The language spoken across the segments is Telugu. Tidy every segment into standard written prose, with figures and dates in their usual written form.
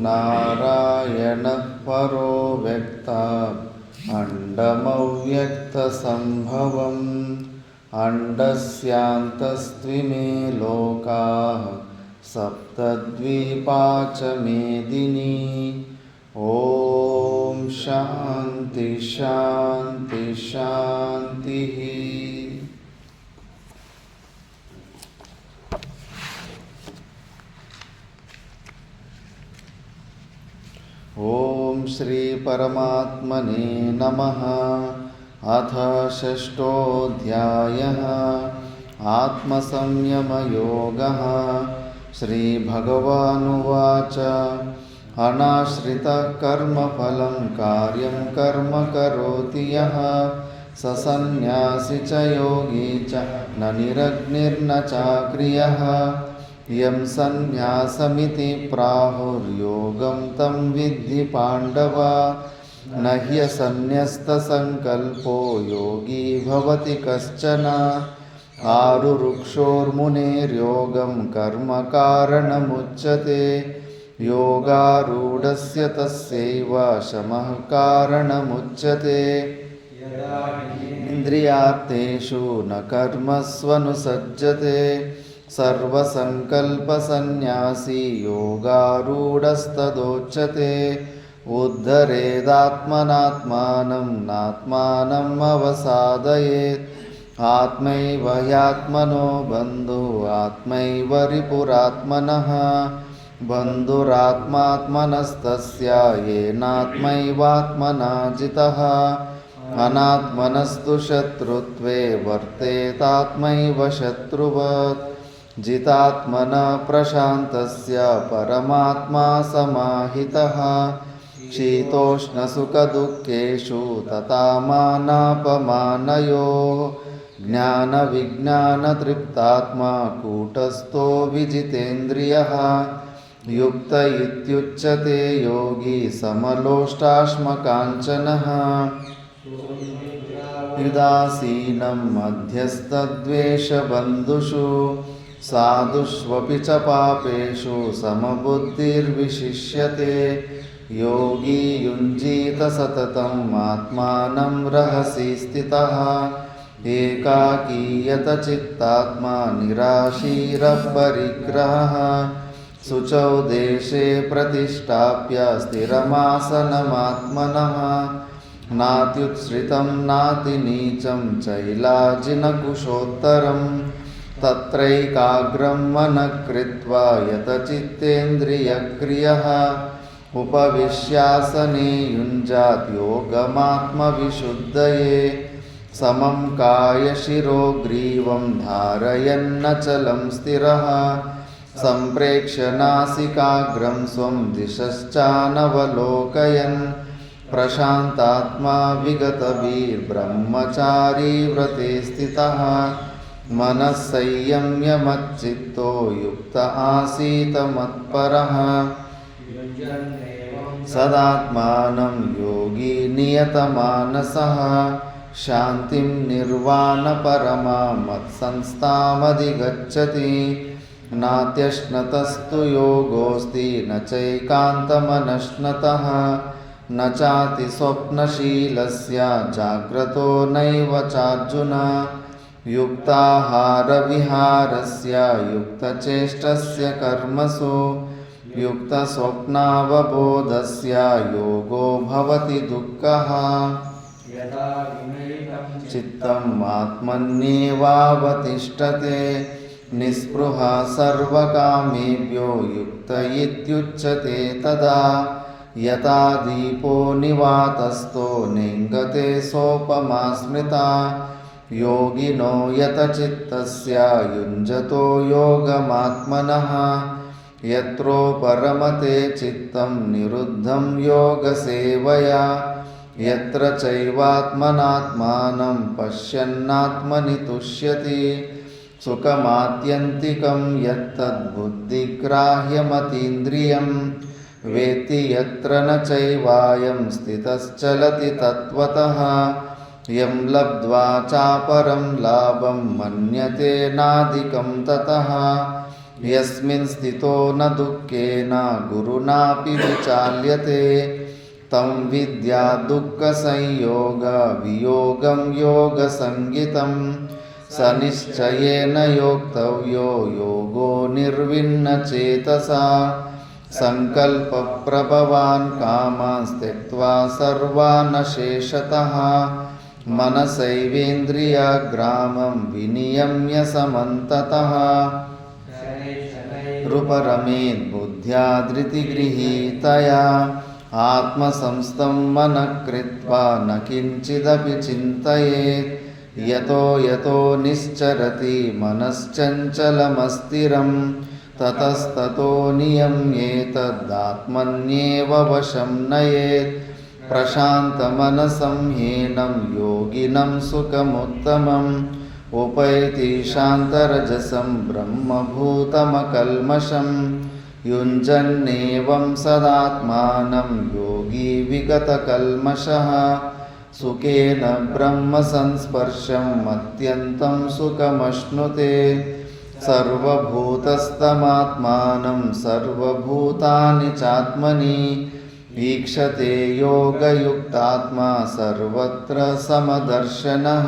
नारायणः परो व्यक्ता अण्डमव्यक्तसम्भवम् अण्डस्यान्तस्त्विमे लोकाः सप्तद्वीपा च मेदिनी। ॐ शान्ति शान्ति शान्तिः। ॐ श्री परमात्मने नमः। अथ षष्ठोऽध्यायः आत्मसंयमयोगः। श्रीभगवानुवाच अनाश्रितः कर्मफलं कार्यं कर्म करोति यः स सन्न्यासी च योगी च न निरग्निर्न चाक्रियः। यं सन्न्यासमिति प्राहुर्योगं तं विद्धि पाण्डव। न ह्यसन्न्यस्तसङ्कल्पो योगी भवति कश्चन। आरुरुक्षोर्मुनेर्योगं कर्म कारणमुच्यते। योगारूढस्य तस्यैव शमः कारणमुच्यते। इन्द्रियार्थेषु न कर्मस्वनुसज्जते। सर्वसङ्कल्पसन्न्यासी योगारूढस्तदोच्यते। उद्धरेदात्मनात्मानं नात्मानम् अवसादयेत्। आत्मैव ह्यात्मनो बन्धुः आत्मैव रिपुरात्मनः। बन्धुरात्मात्मनस्तस्य येनात्मैवात्मना जितः। अनात्मनस्तु शत्रुत्वे वर्तेतात्मैव शत्रुवत्। जितात्मनः प्रशान्तस्य परमात्मा समाहितः। शीतोष्णसुखदुःखेषु तथा मानापमानयोः। ज्ञानविज्ञानतृप्तात्मा कूटस्थो विजितेन्द्रियः। युक्त इत्युच्यते योगी समलोष्टाश्मकाञ्चनः। उदासीनं मध्यस्थद्वेषबन्धुषु साधुष्वपि च पापेषु समबुद्धिर्विशिष्यते। योगी युञ्जीत सततम् आत्मानं रहसि स्थितः। एकाकीयत चित्तात्मा निराशीरपरिग्रहः। शुचौ देशे प्रतिष्ठाप्य स्थिरमासनमात्मनः। नात्युत्सृतं नातिनीचं चैलाजिनकुशोत्तरं। तत्रैकाग्रं मनः कृत्वा यतचित्तेन्द्रियक्रियः। उपविश्यासने युञ्जात् योगमात्मविशुद्धये। समं कायशिरो ग्रीवं धारयन्नचलं स्थिरः। सम्प्रेक्ष्य नासिकाग्रं स्वं दिशश्चानवलोकयन्। प्रशान्तात्मा विगतभिर्ब्रह्मचारी व्रते स्थितः। मनः संयम्य मच्चित्तो युक्त आसीत् मत्परः। सदात्मानं योगी नियतमानसः। शान्तिं निर्वाणपरमां मत्संस्थामधिगच्छति। नात्यश्नतस्तु योगोऽस्ति न चैकान्तमनश्नतः। न चातिस्वप्नशीलस्य जाग्रतो नैव चार्जुन। युक्ताहारविहारस्य युक्तचेष्टस्य कर्मसु। युक्तस्वप्नावबोधस्य योगो भवति दुःखः। चित्तम् आत्मन्येवावतिष्ठते। निःस्पृहा सर्वकामेभ्यो युक्त इत्युच्यते तदा। यथा दीपो निवातस्थो नेङ्गते सोपमा स्मृता। योगिनो यतचित्तस्य युञ्जतो योगमात्मनः। यत्रो परमते चित्तं निरुद्धं योगसेवया। यत्र चैवात्मनात्मानं पश्यन्नात्मनि तुष्यति। सुखमात्यन्तिकं यत्तद्बुद्धिग्राह्यमतीन्द्रियं। वेत्ति यत्र न चैवायं स्थितश्चलति तत्त्वतः। यं लब्ध्वा चापरं लाभं मन्यते नाधिकं ततः। यस्मिन् स्थितो न दुःखेन गुरुणापि विचाल्यते तं विद्या दुःखसंयोग-वियोगं योगसंज्ञितं स निश्चयेन योक्तव्यो योगो निर्विण्णचेतसा संकल्पप्रभवान् कामान् त्यक्त्वा सर्वान् शेषतः मनसैवेन्द्रियग्रामं विनियम्य समन्ततः रूपरमेत् बुद्ध्या धृतिगृहीतया आत्मसंस्थं मनः कृत्वा न किञ्चिदपि चिन्तयेत् यतो यतो निश्चरति मनश्चञ्चलमस्थिरं ततस्ततो नियम्येतदात्मन्येव वशं नयेत् प्रशान्तमनसं ह्येनं योगिनं सुखमुत्तमम् उपैति शान्तरजसं ब्रह्मभूतमकल्मषं युञ्जन्नेवं सदात्मानं योगी विगतकल्मषः सुखेन ब्रह्मसंस्पर्शम् अत्यन्तं सुखमश्नुते सर्वभूतस्थमात्मानं सर्वभूतानि चात्मनि ईक्षते योगयुक्तात्मा सर्वत्र समदर्शनः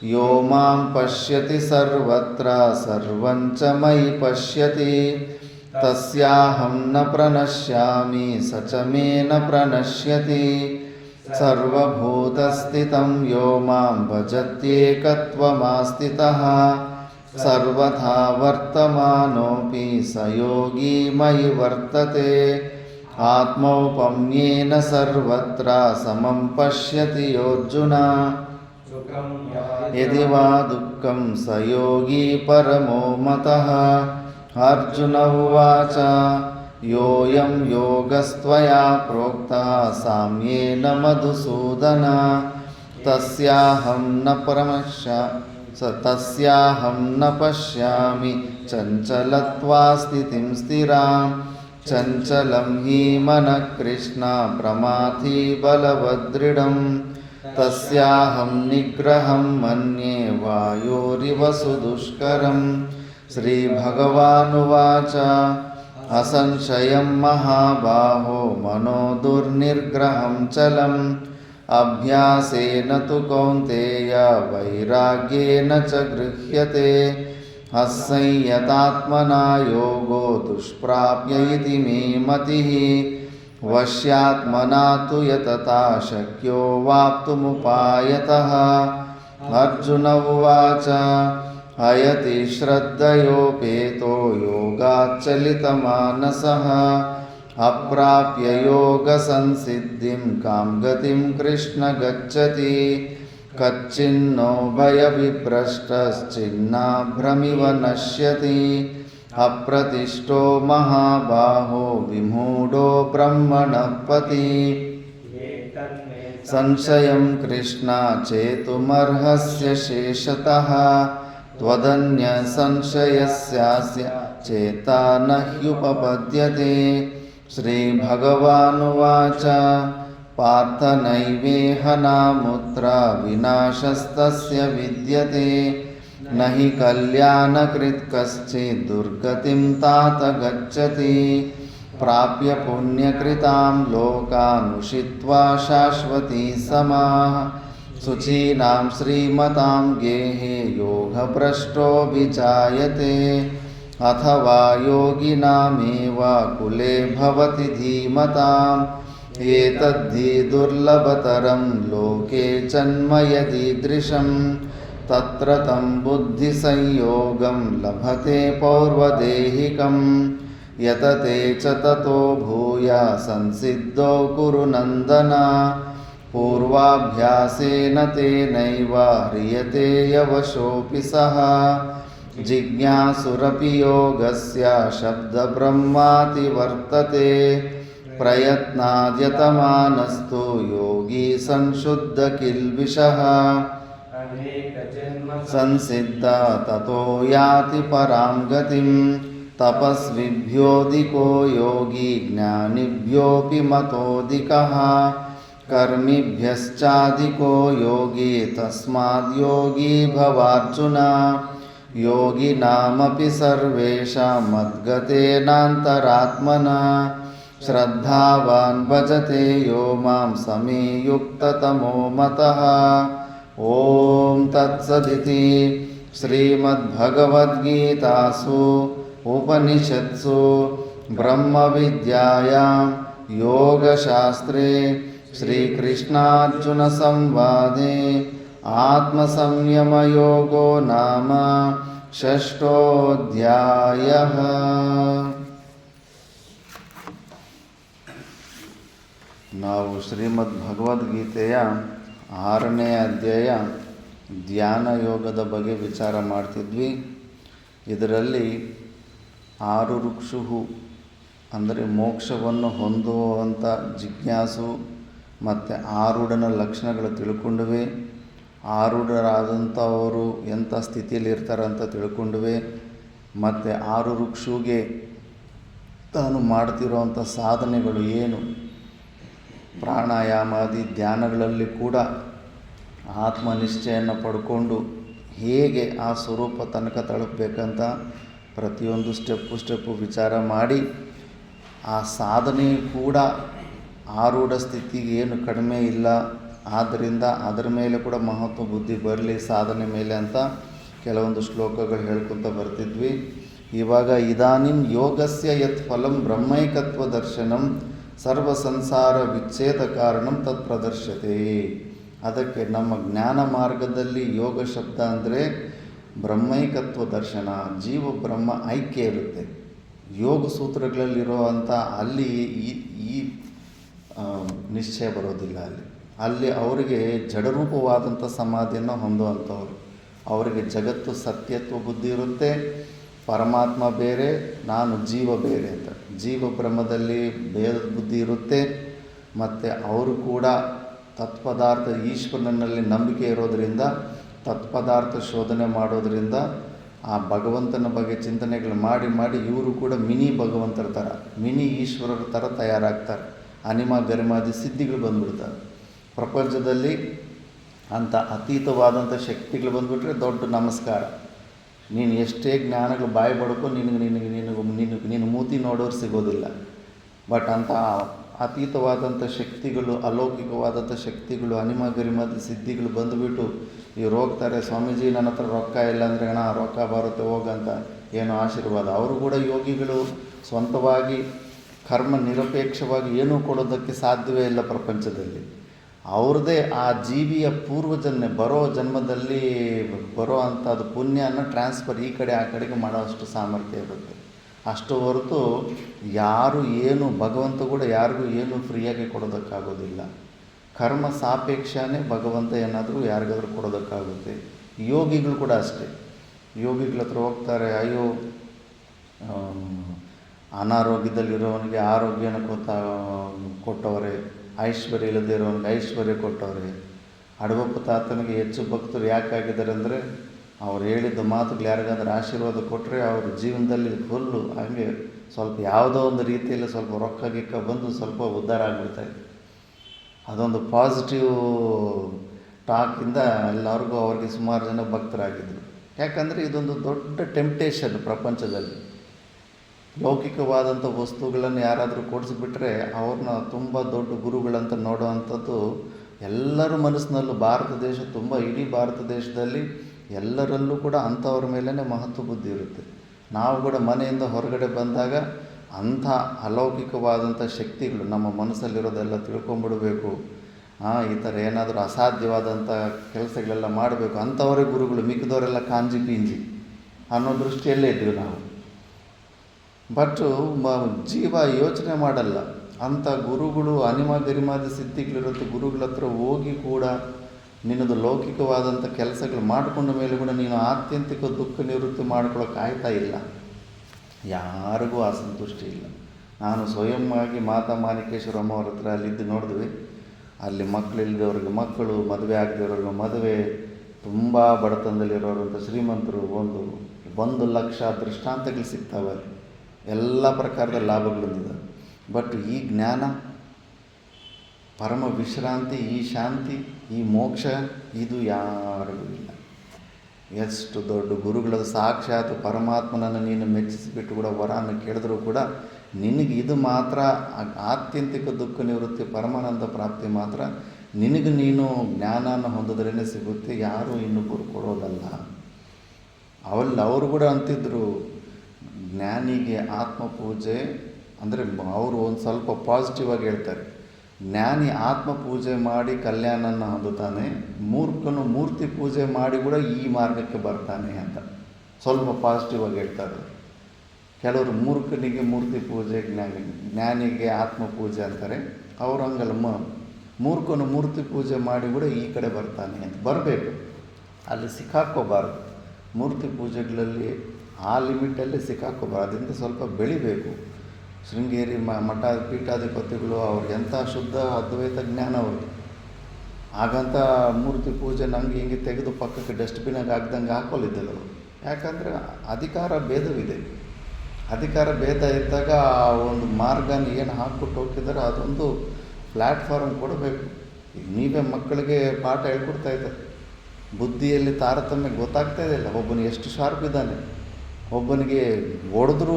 यो मां पश्यति सर्वत्र सर्वं च मयि पश्यति तस्याहं न प्रणश्यामि स च मे न प्रणश्यति सर्वभूतस्थितं यो मां भजत्येकत्वमास्थितः सर्वथा वर्तमानोऽपि स योगी मयि वर्तते आत्मौपम्येन सर्वत्र समं पश्यति योऽर्जुन यदि वा दुःखं स योगी परमो मतः अर्जुन उवाच योऽयं योगस्त्वया प्रोक्तः साम्येन मधुसूदन तस्याहं न पश्यामि चञ्चलत्वा स्थितिं स्थिरां चञ्चलं हि मनः कृष्ण प्रमाथि बलवदृढम् तस्याहं निग्रहं मन्ये वायोरिव सुदुष्करम् श्रीभगवानुवाच असंशयं महाबाहो मनो दुर्निग्रहं चलम् अभ्यासेन तु कौन्तेय वैराग्येन च गृह्यते असंयतात्मना योगो दुष्प्राप्य इति मे मतिः वश्यात्मना तु यतता शक्यो वाप्तुमुपायतः अर्जुन उवाच हयति श्रद्धयोपेतो योगाच्चलितमानसः अप्राप्य योगसंसिद्धिं कां गतिं कृष्ण गच्छति कच्चिन्नो भयविभ्रष्टश्चिन्नाभ्रमिव नश्यति अप्रतिष्ठो महाबाहो विमूढो ब्रह्मणः पथि संशयं कृष्ण चेतुमर्हस्य शेषतः त्वदन्यसंशयस्यास्य चेता न ह्युपपद्यते श्रीभगवानुवाच पार्थ नैवेह नामुत्र विनाशस्तस्य विद्यते न हि कल्याणकृत् कश्चित् दुर्गतिं तात गच्छति प्राप्य पुण्यकृतां लोकानुषित्वा शाश्वती समाः शुचीनां श्रीमतां गेहे योगभ्रष्टोऽभिजायते अथवा योगिनामेव कुले भवति धीमताम् एतद्धि दुर्लभतरं लोके जन्म यदीदृशं तत्र तं बुद्धिसंयोगं लभते पौर्वदेहिकं यतते च ततो भूय संसिद्धो कुरु नन्दन पूर्वाभ्यासेन तेनैव ह्रियते यवशोऽपि सः जिज्ञासुरपि योगस्य शब्दब्रह्माति वर्तते प्रयत्नाद्यतमानस्तु योगी संशुद्धकिल्बिषः संसिद्ध ततो याति परां गतिं तपस्विभ्योऽधिको योगी ज्ञानिभ्योऽपि मतोऽधिकः कर्मिभ्यश्चाधिको योगी तस्माद् योगी भवार्जुन ಯೋಗಿನಾಮಪಿ ಸರ್ವೇಷಾಂ ಮದ್ಗತೇನಾಂತರಾತ್ಮನಾ ಶ್ರದ್ಧಾವಾನ್ ಭಜತೆ ಯೋ ಮಾಂ ಸಮೇ ಯುಕ್ತತಮೋ ಮತಃ. ಓಂ ತತ್ಸದಿತಿ ಶ್ರೀಮದ್ಭಗವದ್ಗೀತಾಸು ಉಪನಿಷತ್ಸು ಬ್ರಹ್ಮವಿದ್ಯಾಯಾಂ ಯೋಗಶಾಸ್ತ್ರೇ ಶ್ರೀಕೃಷ್ಣಾರ್ಜುನ ಸಂವಾದೆ ಆತ್ಮಸಂಯಮಯೋಗೋ ನಾಮ ಷಷ್ಠೋಧ್ಯಾಯಃ. ನಾವು ಶ್ರೀಮದ್ ಭಗವದ್ಗೀತೆಯ 6ನೇ ಅಧ್ಯಾಯ ಧ್ಯಾನ ಯೋಗದ ಬಗ್ಗೆ ವಿಚಾರ ಮಾಡ್ತಿದ್ವಿ. ಇದರಲ್ಲಿ 6 ಋಕ್ಷುಹು ಅಂದರೆ ಮೋಕ್ಷವನ್ನು ಹೊಂದುವಂಥ ಜಿಜ್ಞಾಸು ಮತ್ತು ಆರೂಢನ ಲಕ್ಷಣಗಳು ತಿಳ್ಕೊಂಡುವೆ. ಆರೂಢರಾದಂಥವರು ಎಂಥ ಸ್ಥಿತಿಯಲ್ಲಿ ಇರ್ತಾರಂತ ತಿಳ್ಕೊಂಡುವೆ. ಮತ್ತು 6 ಋಕ್ಷುಗೆ ತಾನು ಮಾಡ್ತಿರೋವಂಥ ಸಾಧನೆಗಳು ಏನು, ಪ್ರಾಣಾಯಾಮಾದಿ ಧ್ಯಾನಗಳಲ್ಲಿ ಕೂಡ ಆತ್ಮನಿಶ್ಚಯನ್ನು ಪಡ್ಕೊಂಡು ಹೇಗೆ ಆ ಸ್ವರೂಪ ತನಕ ತಲುಪಬೇಕಂತ ಪ್ರತಿಯೊಂದು ಸ್ಟೆಪ್ಪು ವಿಚಾರ ಮಾಡಿ ಆ ಸಾಧನೆ ಕೂಡ ಆರೂಢ ಸ್ಥಿತಿಗೆ ಏನು ಕಡಿಮೆ ಇಲ್ಲ, ಆದ್ದರಿಂದ ಅದರ ಮೇಲೆ ಕೂಡ ಮಹತ್ವ ಬುದ್ಧಿ ಬರಲಿ ಸಾಧನೆ ಮೇಲೆ ಅಂತ ಕೆಲವೊಂದು ಶ್ಲೋಕಗಳು ಹೇಳ್ಕೊತ ಬರ್ತಿದ್ವಿ. ಇವಾಗ ಇದಾನಿಂ ಯೋಗಸ್ಯ ಯತ್ ಫಲಂ ಬ್ರಹ್ಮೈಕತ್ವ ದರ್ಶನಂ ಸರ್ವ ಸಂಸಾರ ವಿಚ್ಛೇದ ಕಾರಣಂ ತತ್ ಪ್ರದರ್ಶತೆ. ಅದಕ್ಕೆ ನಮ್ಮ ಜ್ಞಾನ ಮಾರ್ಗದಲ್ಲಿ ಯೋಗ ಶಬ್ದ ಅಂದರೆ ಬ್ರಹ್ಮೈಕತ್ವ ದರ್ಶನ, ಜೀವ ಬ್ರಹ್ಮ ಐಕ್ಯ ಇರುತ್ತೆ. ಯೋಗ ಸೂತ್ರಗಳಲ್ಲಿರುವಂಥ ಅಲ್ಲಿ ಈ ನಿಶ್ಚಯ ಬರೋದಿಲ್ಲ. ಅಲ್ಲಿ ಅವರಿಗೆ ಜಡರೂಪವಾದಂಥ ಸಮಾಧಿಯನ್ನು ಹೊಂದುವಂಥವ್ರು. ಅವರಿಗೆ ಜಗತ್ತು ಸತ್ಯತ್ವ ಬುದ್ಧಿ ಇರುತ್ತೆ, ಪರಮಾತ್ಮ ಬೇರೆ, ನಾನು ಜೀವ ಬೇರೆ ಅಂತ. ಜೀವ ಬ್ರಹ್ಮದಲ್ಲಿ ಭೇದದ ಬುದ್ಧಿ ಇರುತ್ತೆ. ಮತ್ತು ಅವರು ಕೂಡ ತತ್ಪದಾರ್ಥ ಈಶ್ವರನಲ್ಲಿ ನಂಬಿಕೆ ಇರೋದರಿಂದ ತತ್ಪದಾರ್ಥ ಶೋಧನೆ ಮಾಡೋದರಿಂದ ಆ ಭಗವಂತನ ಬಗ್ಗೆ ಚಿಂತನೆಗಳು ಮಾಡಿ ಇವರು ಕೂಡ ಮಿನಿ ಭಗವಂತರ ಥರ, ಮಿನಿ ಈಶ್ವರರ ಥರ ತಯಾರಾಗ್ತಾರೆ. ಅನಿಮ ಗರಿಮಾದಿ ಸಿದ್ಧಿಗಳು ಬಂದ್ಬಿಡ್ತಾರೆ. ಪ್ರಪಂಚದಲ್ಲಿ ಅಂಥ ಅತೀತವಾದಂಥ ಶಕ್ತಿಗಳು ಬಂದುಬಿಟ್ರೆ ದೊಡ್ಡ ನಮಸ್ಕಾರ. ನೀನು ಎಷ್ಟೇ ಜ್ಞಾನಗಳು ಬಾಯಿ ಬಡ್ಕೊ ನೀನು ಮೂತಿ ನೋಡೋರು ಸಿಗೋದಿಲ್ಲ. ಬಟ್ ಅಂಥ ಅತೀತವಾದಂಥ ಶಕ್ತಿಗಳು, ಅಲೌಕಿಕವಾದಂಥ ಶಕ್ತಿಗಳು, ಅನಿಮ ಗರಿಮಾದಿ ಸಿದ್ಧಿಗಳು ಬಂದುಬಿಟ್ಟು ಇವ್ರು ಹೋಗ್ತಾರೆ, ಸ್ವಾಮೀಜಿ ನನ್ನ ಹತ್ರ ರೊಕ್ಕ ಇಲ್ಲ ಅಂದರೆ ಅಣ್ಣ ರೊಕ್ಕ ಬರುತ್ತೆ ಹೋಗಂತ ಏನೋ ಆಶೀರ್ವಾದ. ಅವರು ಕೂಡ ಯೋಗಿಗಳು ಸ್ವಂತವಾಗಿ ಕರ್ಮ ನಿರಪೇಕ್ಷವಾಗಿ ಏನೂ ಕೊಡೋದಕ್ಕೆ ಸಾಧ್ಯವೇ ಇಲ್ಲ ಪ್ರಪಂಚದಲ್ಲಿ. ಅವ್ರದ್ದೇ ಆ ಜೀವಿಯ ಪೂರ್ವಜನ್ಮ ಬರೋ ಜನ್ಮದಲ್ಲಿ ಬರೋ ಅಂಥದ್ದು ಪುಣ್ಯನ ಟ್ರಾನ್ಸ್ಫರ್ ಈ ಕಡೆ ಆ ಕಡೆಗೆ ಮಾಡೋಷ್ಟು ಸಾಮರ್ಥ್ಯ ಇರುತ್ತೆ. ಅಷ್ಟು ಹೊರತು ಯಾರು ಏನು ಭಗವಂತ ಕೂಡ ಯಾರಿಗೂ ಏನು ಫ್ರೀಯಾಗಿ ಕೊಡೋದಕ್ಕಾಗೋದಿಲ್ಲ. ಕರ್ಮ ಸಾಪೇಕ್ಷನೇ ಭಗವಂತ ಏನಾದರೂ ಯಾರಿಗಾದ್ರೂ ಕೊಡೋದಕ್ಕಾಗುತ್ತೆ. ಯೋಗಿಗಳು ಕೂಡ ಅಷ್ಟೇ. ಯೋಗಿಗಳ ಹತ್ರ ಹೋಗ್ತಾರೆ, ಅಯ್ಯೋ ಅನಾರೋಗ್ಯದಲ್ಲಿರೋವನಿಗೆ ಆರೋಗ್ಯನ ಕೊಟ್ಟವರೆ, ಐಶ್ವರ್ಯ ಇಲ್ಲದೆ ಇರೋವನಿಗೆ ಐಶ್ವರ್ಯ ಕೊಟ್ಟವ್ರೆ. ಅಡವಪ್ಪ ತಾತನಿಗೆ ಹೆಚ್ಚು ಭಕ್ತರು ಯಾಕಾಗಿದ್ದಾರೆ ಅಂದರೆ ಅವ್ರು ಹೇಳಿದ್ದ ಮಾತುಗಳು ಯಾರಿಗಾದ್ರೂ ಆಶೀರ್ವಾದ ಕೊಟ್ಟರೆ ಅವ್ರ ಜೀವನದಲ್ಲಿ ಫುಲ್ಲು ಹಾಗೆ ಸ್ವಲ್ಪ ಯಾವುದೋ ಒಂದು ರೀತಿಯಲ್ಲಿ ಸ್ವಲ್ಪ ರೊಕ್ಕ ಗಿಕ್ಕ ಬಂದು ಸ್ವಲ್ಪ ಉದ್ಧಾರ ಆಗಿಬಿಡ್ತಾಯಿತ್ತು. ಅದೊಂದು ಪಾಸಿಟಿವ್ ಟಾಕಿಂದ ಎಲ್ಲರಿಗೂ ಅವ್ರಿಗೆ ಸುಮಾರು ಜನ ಭಕ್ತರಾಗಿದ್ದರು. ಯಾಕಂದರೆ ಇದೊಂದು ದೊಡ್ಡ ಟೆಂಪ್ಟೇಷನ್ ಪ್ರಪಂಚದಲ್ಲಿ. ಲೌಕಿಕವಾದಂಥ ವಸ್ತುಗಳನ್ನು ಯಾರಾದರೂ ಕೊಡಿಸ್ಬಿಟ್ರೆ ಅವ್ರನ್ನ ತುಂಬ ದೊಡ್ಡ ಗುರುಗಳಂತ ನೋಡೋವಂಥದ್ದು ಎಲ್ಲರ ಮನಸ್ಸಿನಲ್ಲೂ. ಭಾರತ ದೇಶ ತುಂಬ, ಇಡೀ ಭಾರತ ದೇಶದಲ್ಲಿ ಎಲ್ಲರಲ್ಲೂ ಕೂಡ ಅಂಥವ್ರ ಮೇಲೇ ಮಹತ್ವ ಬುದ್ಧಿ ಇರುತ್ತೆ. ನಾವು ಕೂಡ ಮನೆಯಿಂದ ಹೊರಗಡೆ ಬಂದಾಗ ಅಂಥ ಅಲೌಕಿಕವಾದಂಥ ಶಕ್ತಿಗಳು ನಮ್ಮ ಮನಸ್ಸಲ್ಲಿರೋದೆಲ್ಲ ತಿಳ್ಕೊಂಬಿಡಬೇಕು. ಈ ಥರ ಏನಾದರೂ ಅಸಾಧ್ಯವಾದಂಥ ಕೆಲಸಗಳೆಲ್ಲ ಮಾಡಬೇಕು, ಅಂಥವರೇ ಗುರುಗಳು, ಮಿಕ್ಕಿದವರೆಲ್ಲ ಕಾಂಜಿ ಪಿಂಜಿ ಅನ್ನೋ ದೃಷ್ಟಿಯಲ್ಲೇ ಇದ್ದೀವಿ ನಾವು. ಬಟ್ ಜೀವ ಯೋಚನೆ ಮಾಡಲ್ಲ. ಅಂಥ ಗುರುಗಳು ಅನಿಮ ಗರಿಮಾದಿ ಸಿದ್ಧಿಗಳಿರುತ್ತೆ. ಗುರುಗಳ ಹತ್ರ ಹೋಗಿ ಕೂಡ ನಿನ್ನದು ಲೌಕಿಕವಾದಂಥ ಕೆಲಸಗಳು ಮಾಡಿಕೊಂಡ ಮೇಲೆ ಕೂಡ ನೀನು ಆತ್ಯಂತಿಕ ದುಃಖ ನಿವೃತ್ತಿ ಮಾಡ್ಕೊಳ್ಳೋಕೆ ಆಯ್ತಾ ಇಲ್ಲ. ಯಾರಿಗೂ ಅಸಂತುಷ್ಟಿ ಇಲ್ಲ. ನಾನು ಸ್ವಯಂ ಆಗಿ ಮಾತಾ ಮಾಣಿಕೇಶ್ವರಮ್ಮ ಅವ್ರ ಹತ್ರ ಅಲ್ಲಿದ್ದು ನೋಡಿದ್ವಿ. ಅಲ್ಲಿ ಮಕ್ಕಳಿಲ್ಲದವ್ರಿಗೆ ಮಕ್ಕಳು, ಮದುವೆ ಆಗದಿರೋರಿಗೆ ಮದುವೆ, ತುಂಬ ಬಡತನದಲ್ಲಿರೋರಂಥ ಶ್ರೀಮಂತರು, 1,00,000 ದೃಷ್ಟಾಂತಗಳು ಸಿಗ್ತಾವೆ. ಎಲ್ಲ ಪ್ರಕಾರದ ಲಾಭಗಳಿಂದ. ಬಟ್ ಈ ಜ್ಞಾನ, ಪರಮ ವಿಶ್ರಾಂತಿ, ಈ ಶಾಂತಿ, ಈ ಮೋಕ್ಷ ಇದು ಯಾರಿಗೂ ಇಲ್ಲ. ಎಷ್ಟು ದೊಡ್ಡ ಗುರುಗಳ ಸಾಕ್ಷಾತ್ ಪರಮಾತ್ಮನನ್ನು ನೀನು ಮೆಚ್ಚಿಸಿಬಿಟ್ಟು ಕೂಡ ವರನ್ನು ಕೇಳಿದ್ರೂ ಕೂಡ ನಿನಗೆ ಇದು ಮಾತ್ರ ಆತ್ಯಂತಿಕ ದುಃಖ ನಿವೃತ್ತಿ ಪರಮಾನಂದ ಪ್ರಾಪ್ತಿ ಮಾತ್ರ ನಿನಗೆ ನೀನು ಜ್ಞಾನನ ಹೊಂದಿದ್ರೇ ಸಿಗುತ್ತೆ, ಯಾರೂ ಇನ್ನೊಬ್ಬರು ಕೊಡೋದಲ್ಲ. ಅವರು ಕೂಡ ಅಂತಿದ್ರು, ಜ್ಞಾನಿಗೆ ಆತ್ಮಪೂಜೆ ಅಂದರೆ ಅವರು ಒಂದು ಸ್ವಲ್ಪ ಪಾಸಿಟಿವ್ ಆಗಿ ಹೇಳ್ತಾರೆ, ಜ್ಞಾನಿ ಆತ್ಮ ಪೂಜೆ ಮಾಡಿ ಕಲ್ಯಾಣನ ಹೊಂದುತ್ತಾನೆ, ಮೂರ್ಖನು ಮೂರ್ತಿ ಪೂಜೆ ಮಾಡಿ ಕೂಡ ಈ ಮಾರ್ಗಕ್ಕೆ ಬರ್ತಾನೆ ಅಂತ ಸ್ವಲ್ಪ ಪಾಸಿಟಿವ್ ಆಗಿ ಹೇಳ್ತಾರೆ. ಕೆಲವರು ಮೂರ್ಖನಿಗೆ ಮೂರ್ತಿ ಪೂಜೆ, ಜ್ಞಾನಿಗೆ ಆತ್ಮ ಪೂಜೆ ಅಂತಾರೆ. ಅವರು ಹಂಗಲ್ಲ, ಮೂರ್ಖನು ಮೂರ್ತಿ ಪೂಜೆ ಮಾಡಿ ಕೂಡ ಈ ಕಡೆ ಬರ್ತಾನೆ ಅಂತ ಬರಬೇಕು, ಅಲ್ಲಿ ಸಿಕ್ಕಾಕ್ಕೋಬಾರ್ದು. ಮೂರ್ತಿ ಪೂಜೆಗಳಲ್ಲಿ ಆ ಲಿಮಿಟಲ್ಲಿ ಸಿಕ್ಕಾಕ್ಕೋಬಾರ್ದು, ಅದರಿಂದ ಸ್ವಲ್ಪ ಬೆಳಿಬೇಕು. ಶೃಂಗೇರಿ ಮಠ ಪೀಠಾಧಿಪತಿಗಳು ಅವ್ರಿಗೆ ಎಂಥ ಶುದ್ಧ ಅದ್ವೈತ ಜ್ಞಾನ ಅವರು, ಹಾಗಂತ ಮೂರ್ತಿ ಪೂಜೆ ನಮಗೆ ಹಿಂಗೆ ತೆಗೆದು ಪಕ್ಕಕ್ಕೆ ಡಸ್ಟ್ಬಿನಾಗ ಹಾಕ್ದಂಗೆ ಹಾಕೊಳ್ಳಿದ್ದಿಲ್ಲ ಅವರು. ಯಾಕಂದರೆ ಅಧಿಕಾರ ಭೇದವಿದೆ. ಅಧಿಕಾರ ಭೇದ ಇದ್ದಾಗ ಆ ಒಂದು ಮಾರ್ಗನ ಏನು ಹಾಕ್ಬಿಟ್ಟು ಹೋಗ್ತಿದ್ದಾರೆ ಅದೊಂದು ಪ್ಲ್ಯಾಟ್ಫಾರ್ಮ್ ಕೊಡಬೇಕು. ಈಗ ನೀವೇ ಮಕ್ಕಳಿಗೆ ಪಾಠ ಹೇಳ್ಕೊಡ್ತಾ ಇದ್ದಾರೆ, ಬುದ್ಧಿಯಲ್ಲಿ ತಾರತಮ್ಯ ಗೊತ್ತಾಗ್ತಾ ಇದೆಯಲ್ಲ, ಒಬ್ಬನು ಎಷ್ಟು ಶಾರ್ಪ್ ಇದ್ದಾನೆ, ಒಬ್ಬನಿಗೆ ಹೊಡೆದ್ರೂ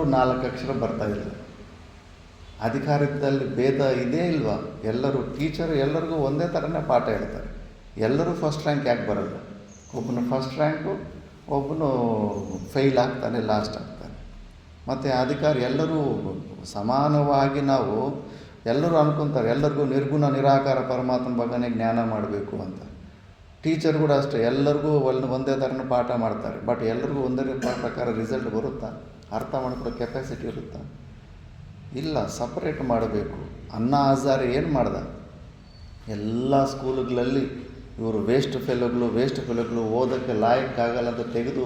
4 ಅಕ್ಷರ ಬರ್ತಾಯಿಲ್ಲ. ಅಧಿಕಾರದಲ್ಲಿ ಭೇದ ಇದೇ ಇಲ್ವಾ? ಎಲ್ಲರೂ ಟೀಚರ್ ಎಲ್ಲರಿಗೂ ಒಂದೇ ಥರನೇ ಪಾಠ ಹೇಳ್ತಾರೆ. ಎಲ್ಲರೂ ಫಸ್ಟ್ ರ್ಯಾಂಕ್ ಯಾಕೆ ಬರಲ್ಲ? ಒಬ್ಬನು ಫಸ್ಟ್ ರ್ಯಾಂಕು, ಒಬ್ಬನು ಫೇಲ್ ಆಗ್ತಾನೆ, ಲಾಸ್ಟ್ ಆಗ್ತಾನೆ. ಮತ್ತು ಅಧಿಕಾರಿ ಎಲ್ಲರೂ ಸಮಾನವಾಗಿ ನಾವು ಎಲ್ಲರೂ ಅನ್ಕೊತಾರೆ, ಎಲ್ಲರಿಗೂ ನಿರ್ಗುಣ ನಿರಾಕಾರ ಪರಮಾತ್ಮನ ಬಗ್ಗೆನೇ ಜ್ಞಾನ ಮಾಡಬೇಕು ಅಂತ. ಟೀಚರ್ ಕೂಡ ಅಷ್ಟೇ, ಎಲ್ಲರಿಗೂ ಒಂದೇ ಥರನ ಪಾಠ ಮಾಡ್ತಾರೆ. ಬಟ್ ಎಲ್ಲರಿಗೂ ಒಂದೇ ಪ್ರಕಾರ ರಿಸಲ್ಟ್ ಬರುತ್ತಾ? ಅರ್ಥ ಮಾಡ್ಕೊಳ್ಳೋ ಕೆಪಾಸಿಟಿ ಇರುತ್ತಾ? ಇಲ್ಲ, ಸಪ್ರೇಟ್ ಮಾಡಬೇಕು. ಅಣ್ಣಾ ಹಜಾರೆ ಏನು ಮಾಡ್ದ? ಎಲ್ಲ ಸ್ಕೂಲುಗಳಲ್ಲಿ ಇವರು ವೇಸ್ಟ್ ಫೆಲೋಗಳು ಓದೋಕ್ಕೆ ಲಾಯಕ್ಕಾಗಲ್ಲ ಅಂತ ತೆಗೆದು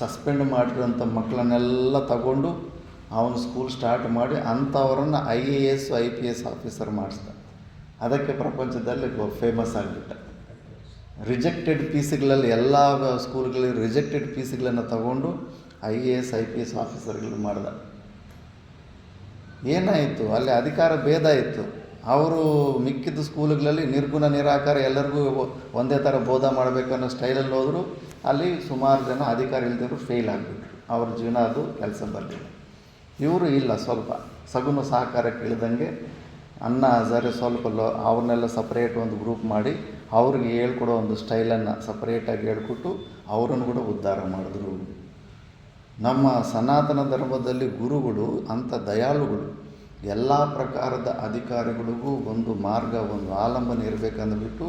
ಸಸ್ಪೆಂಡ್ ಮಾಡಿರೋಂಥ ಮಕ್ಕಳನ್ನೆಲ್ಲ ತಗೊಂಡು ಅವನು ಸ್ಕೂಲ್ ಸ್ಟಾರ್ಟ್ ಮಾಡಿ ಅಂಥವರನ್ನು IAS IPS ಆಫೀಸರ್ ಮಾಡಿಸ್ದ. ಅದಕ್ಕೆ ಪ್ರಪಂಚದಲ್ಲಿ ಫೇಮಸ್ ಆಗಿಬಿಟ್ಟ. ರಿಜೆಕ್ಟೆಡ್ ಪೀಸ್ಗಳಲ್ಲಿ ಎಲ್ಲ ಸ್ಕೂಲ್ಗಳಲ್ಲಿ ರಿಜೆಕ್ಟೆಡ್ ಪೀಸ್ಗಳನ್ನು ತಗೊಂಡು IAS IPS ಆಫೀಸರ್ಗಳು ಮಾಡ್ದ. ಏನಾಯಿತು? ಅಲ್ಲಿ ಅಧಿಕಾರ ಭೇದ ಇತ್ತು. ಅವರು ಮಿಕ್ಕಿದ ಸ್ಕೂಲುಗಳಲ್ಲಿ ನಿರ್ಗುಣ ನಿರಾಕಾರ ಎಲ್ಲರಿಗೂ ಒಂದೇ ಥರ ಬೋಧ ಮಾಡಬೇಕನ್ನೋ ಸ್ಟೈಲಲ್ಲಿ ಹೋದರು. ಅಲ್ಲಿ ಸುಮಾರು ಜನ ಅಧಿಕಾರ ಇಲ್ದಿದ್ರು ಫೇಲ್ ಆಗಿಬಿಟ್ರು. ಅವ್ರ ಜೀವನ ಅದು ಕೆಲಸ ಬರಲಿಲ್ಲ. ಇವರು ಇಲ್ಲ, ಸ್ವಲ್ಪ ಸಗುಣ ಸಹಕಾರಕ್ಕೆ ಇಳಿದಂಗೆ ಅಣ್ಣಾ ಹಜಾರೆ ಸ್ವಲ್ಪ ಅವ್ರನ್ನೆಲ್ಲ ಸಪ್ರೇಟ್ ಒಂದು ಗ್ರೂಪ್ ಮಾಡಿ ಅವ್ರಿಗೆ ಹೇಳ್ಕೊಡೋ ಒಂದು ಸ್ಟೈಲನ್ನು ಸಪ್ರೇಟಾಗಿ ಹೇಳ್ಕೊಟ್ಟು ಅವರನ್ನು ಕೂಡ ಉದ್ಧಾರ ಮಾಡಿದ್ರು. ನಮ್ಮ ಸನಾತನ ಧರ್ಮದಲ್ಲಿ ಗುರುಗಳು ಅಂಥ ದಯಾಳುಗಳು. ಎಲ್ಲ ಪ್ರಕಾರದ ಅಧಿಕಾರಿಗಳಿಗೂ ಒಂದು ಮಾರ್ಗ, ಒಂದು ಆಲಂಬನೆ ಇರಬೇಕಂದ್ಬಿಟ್ಟು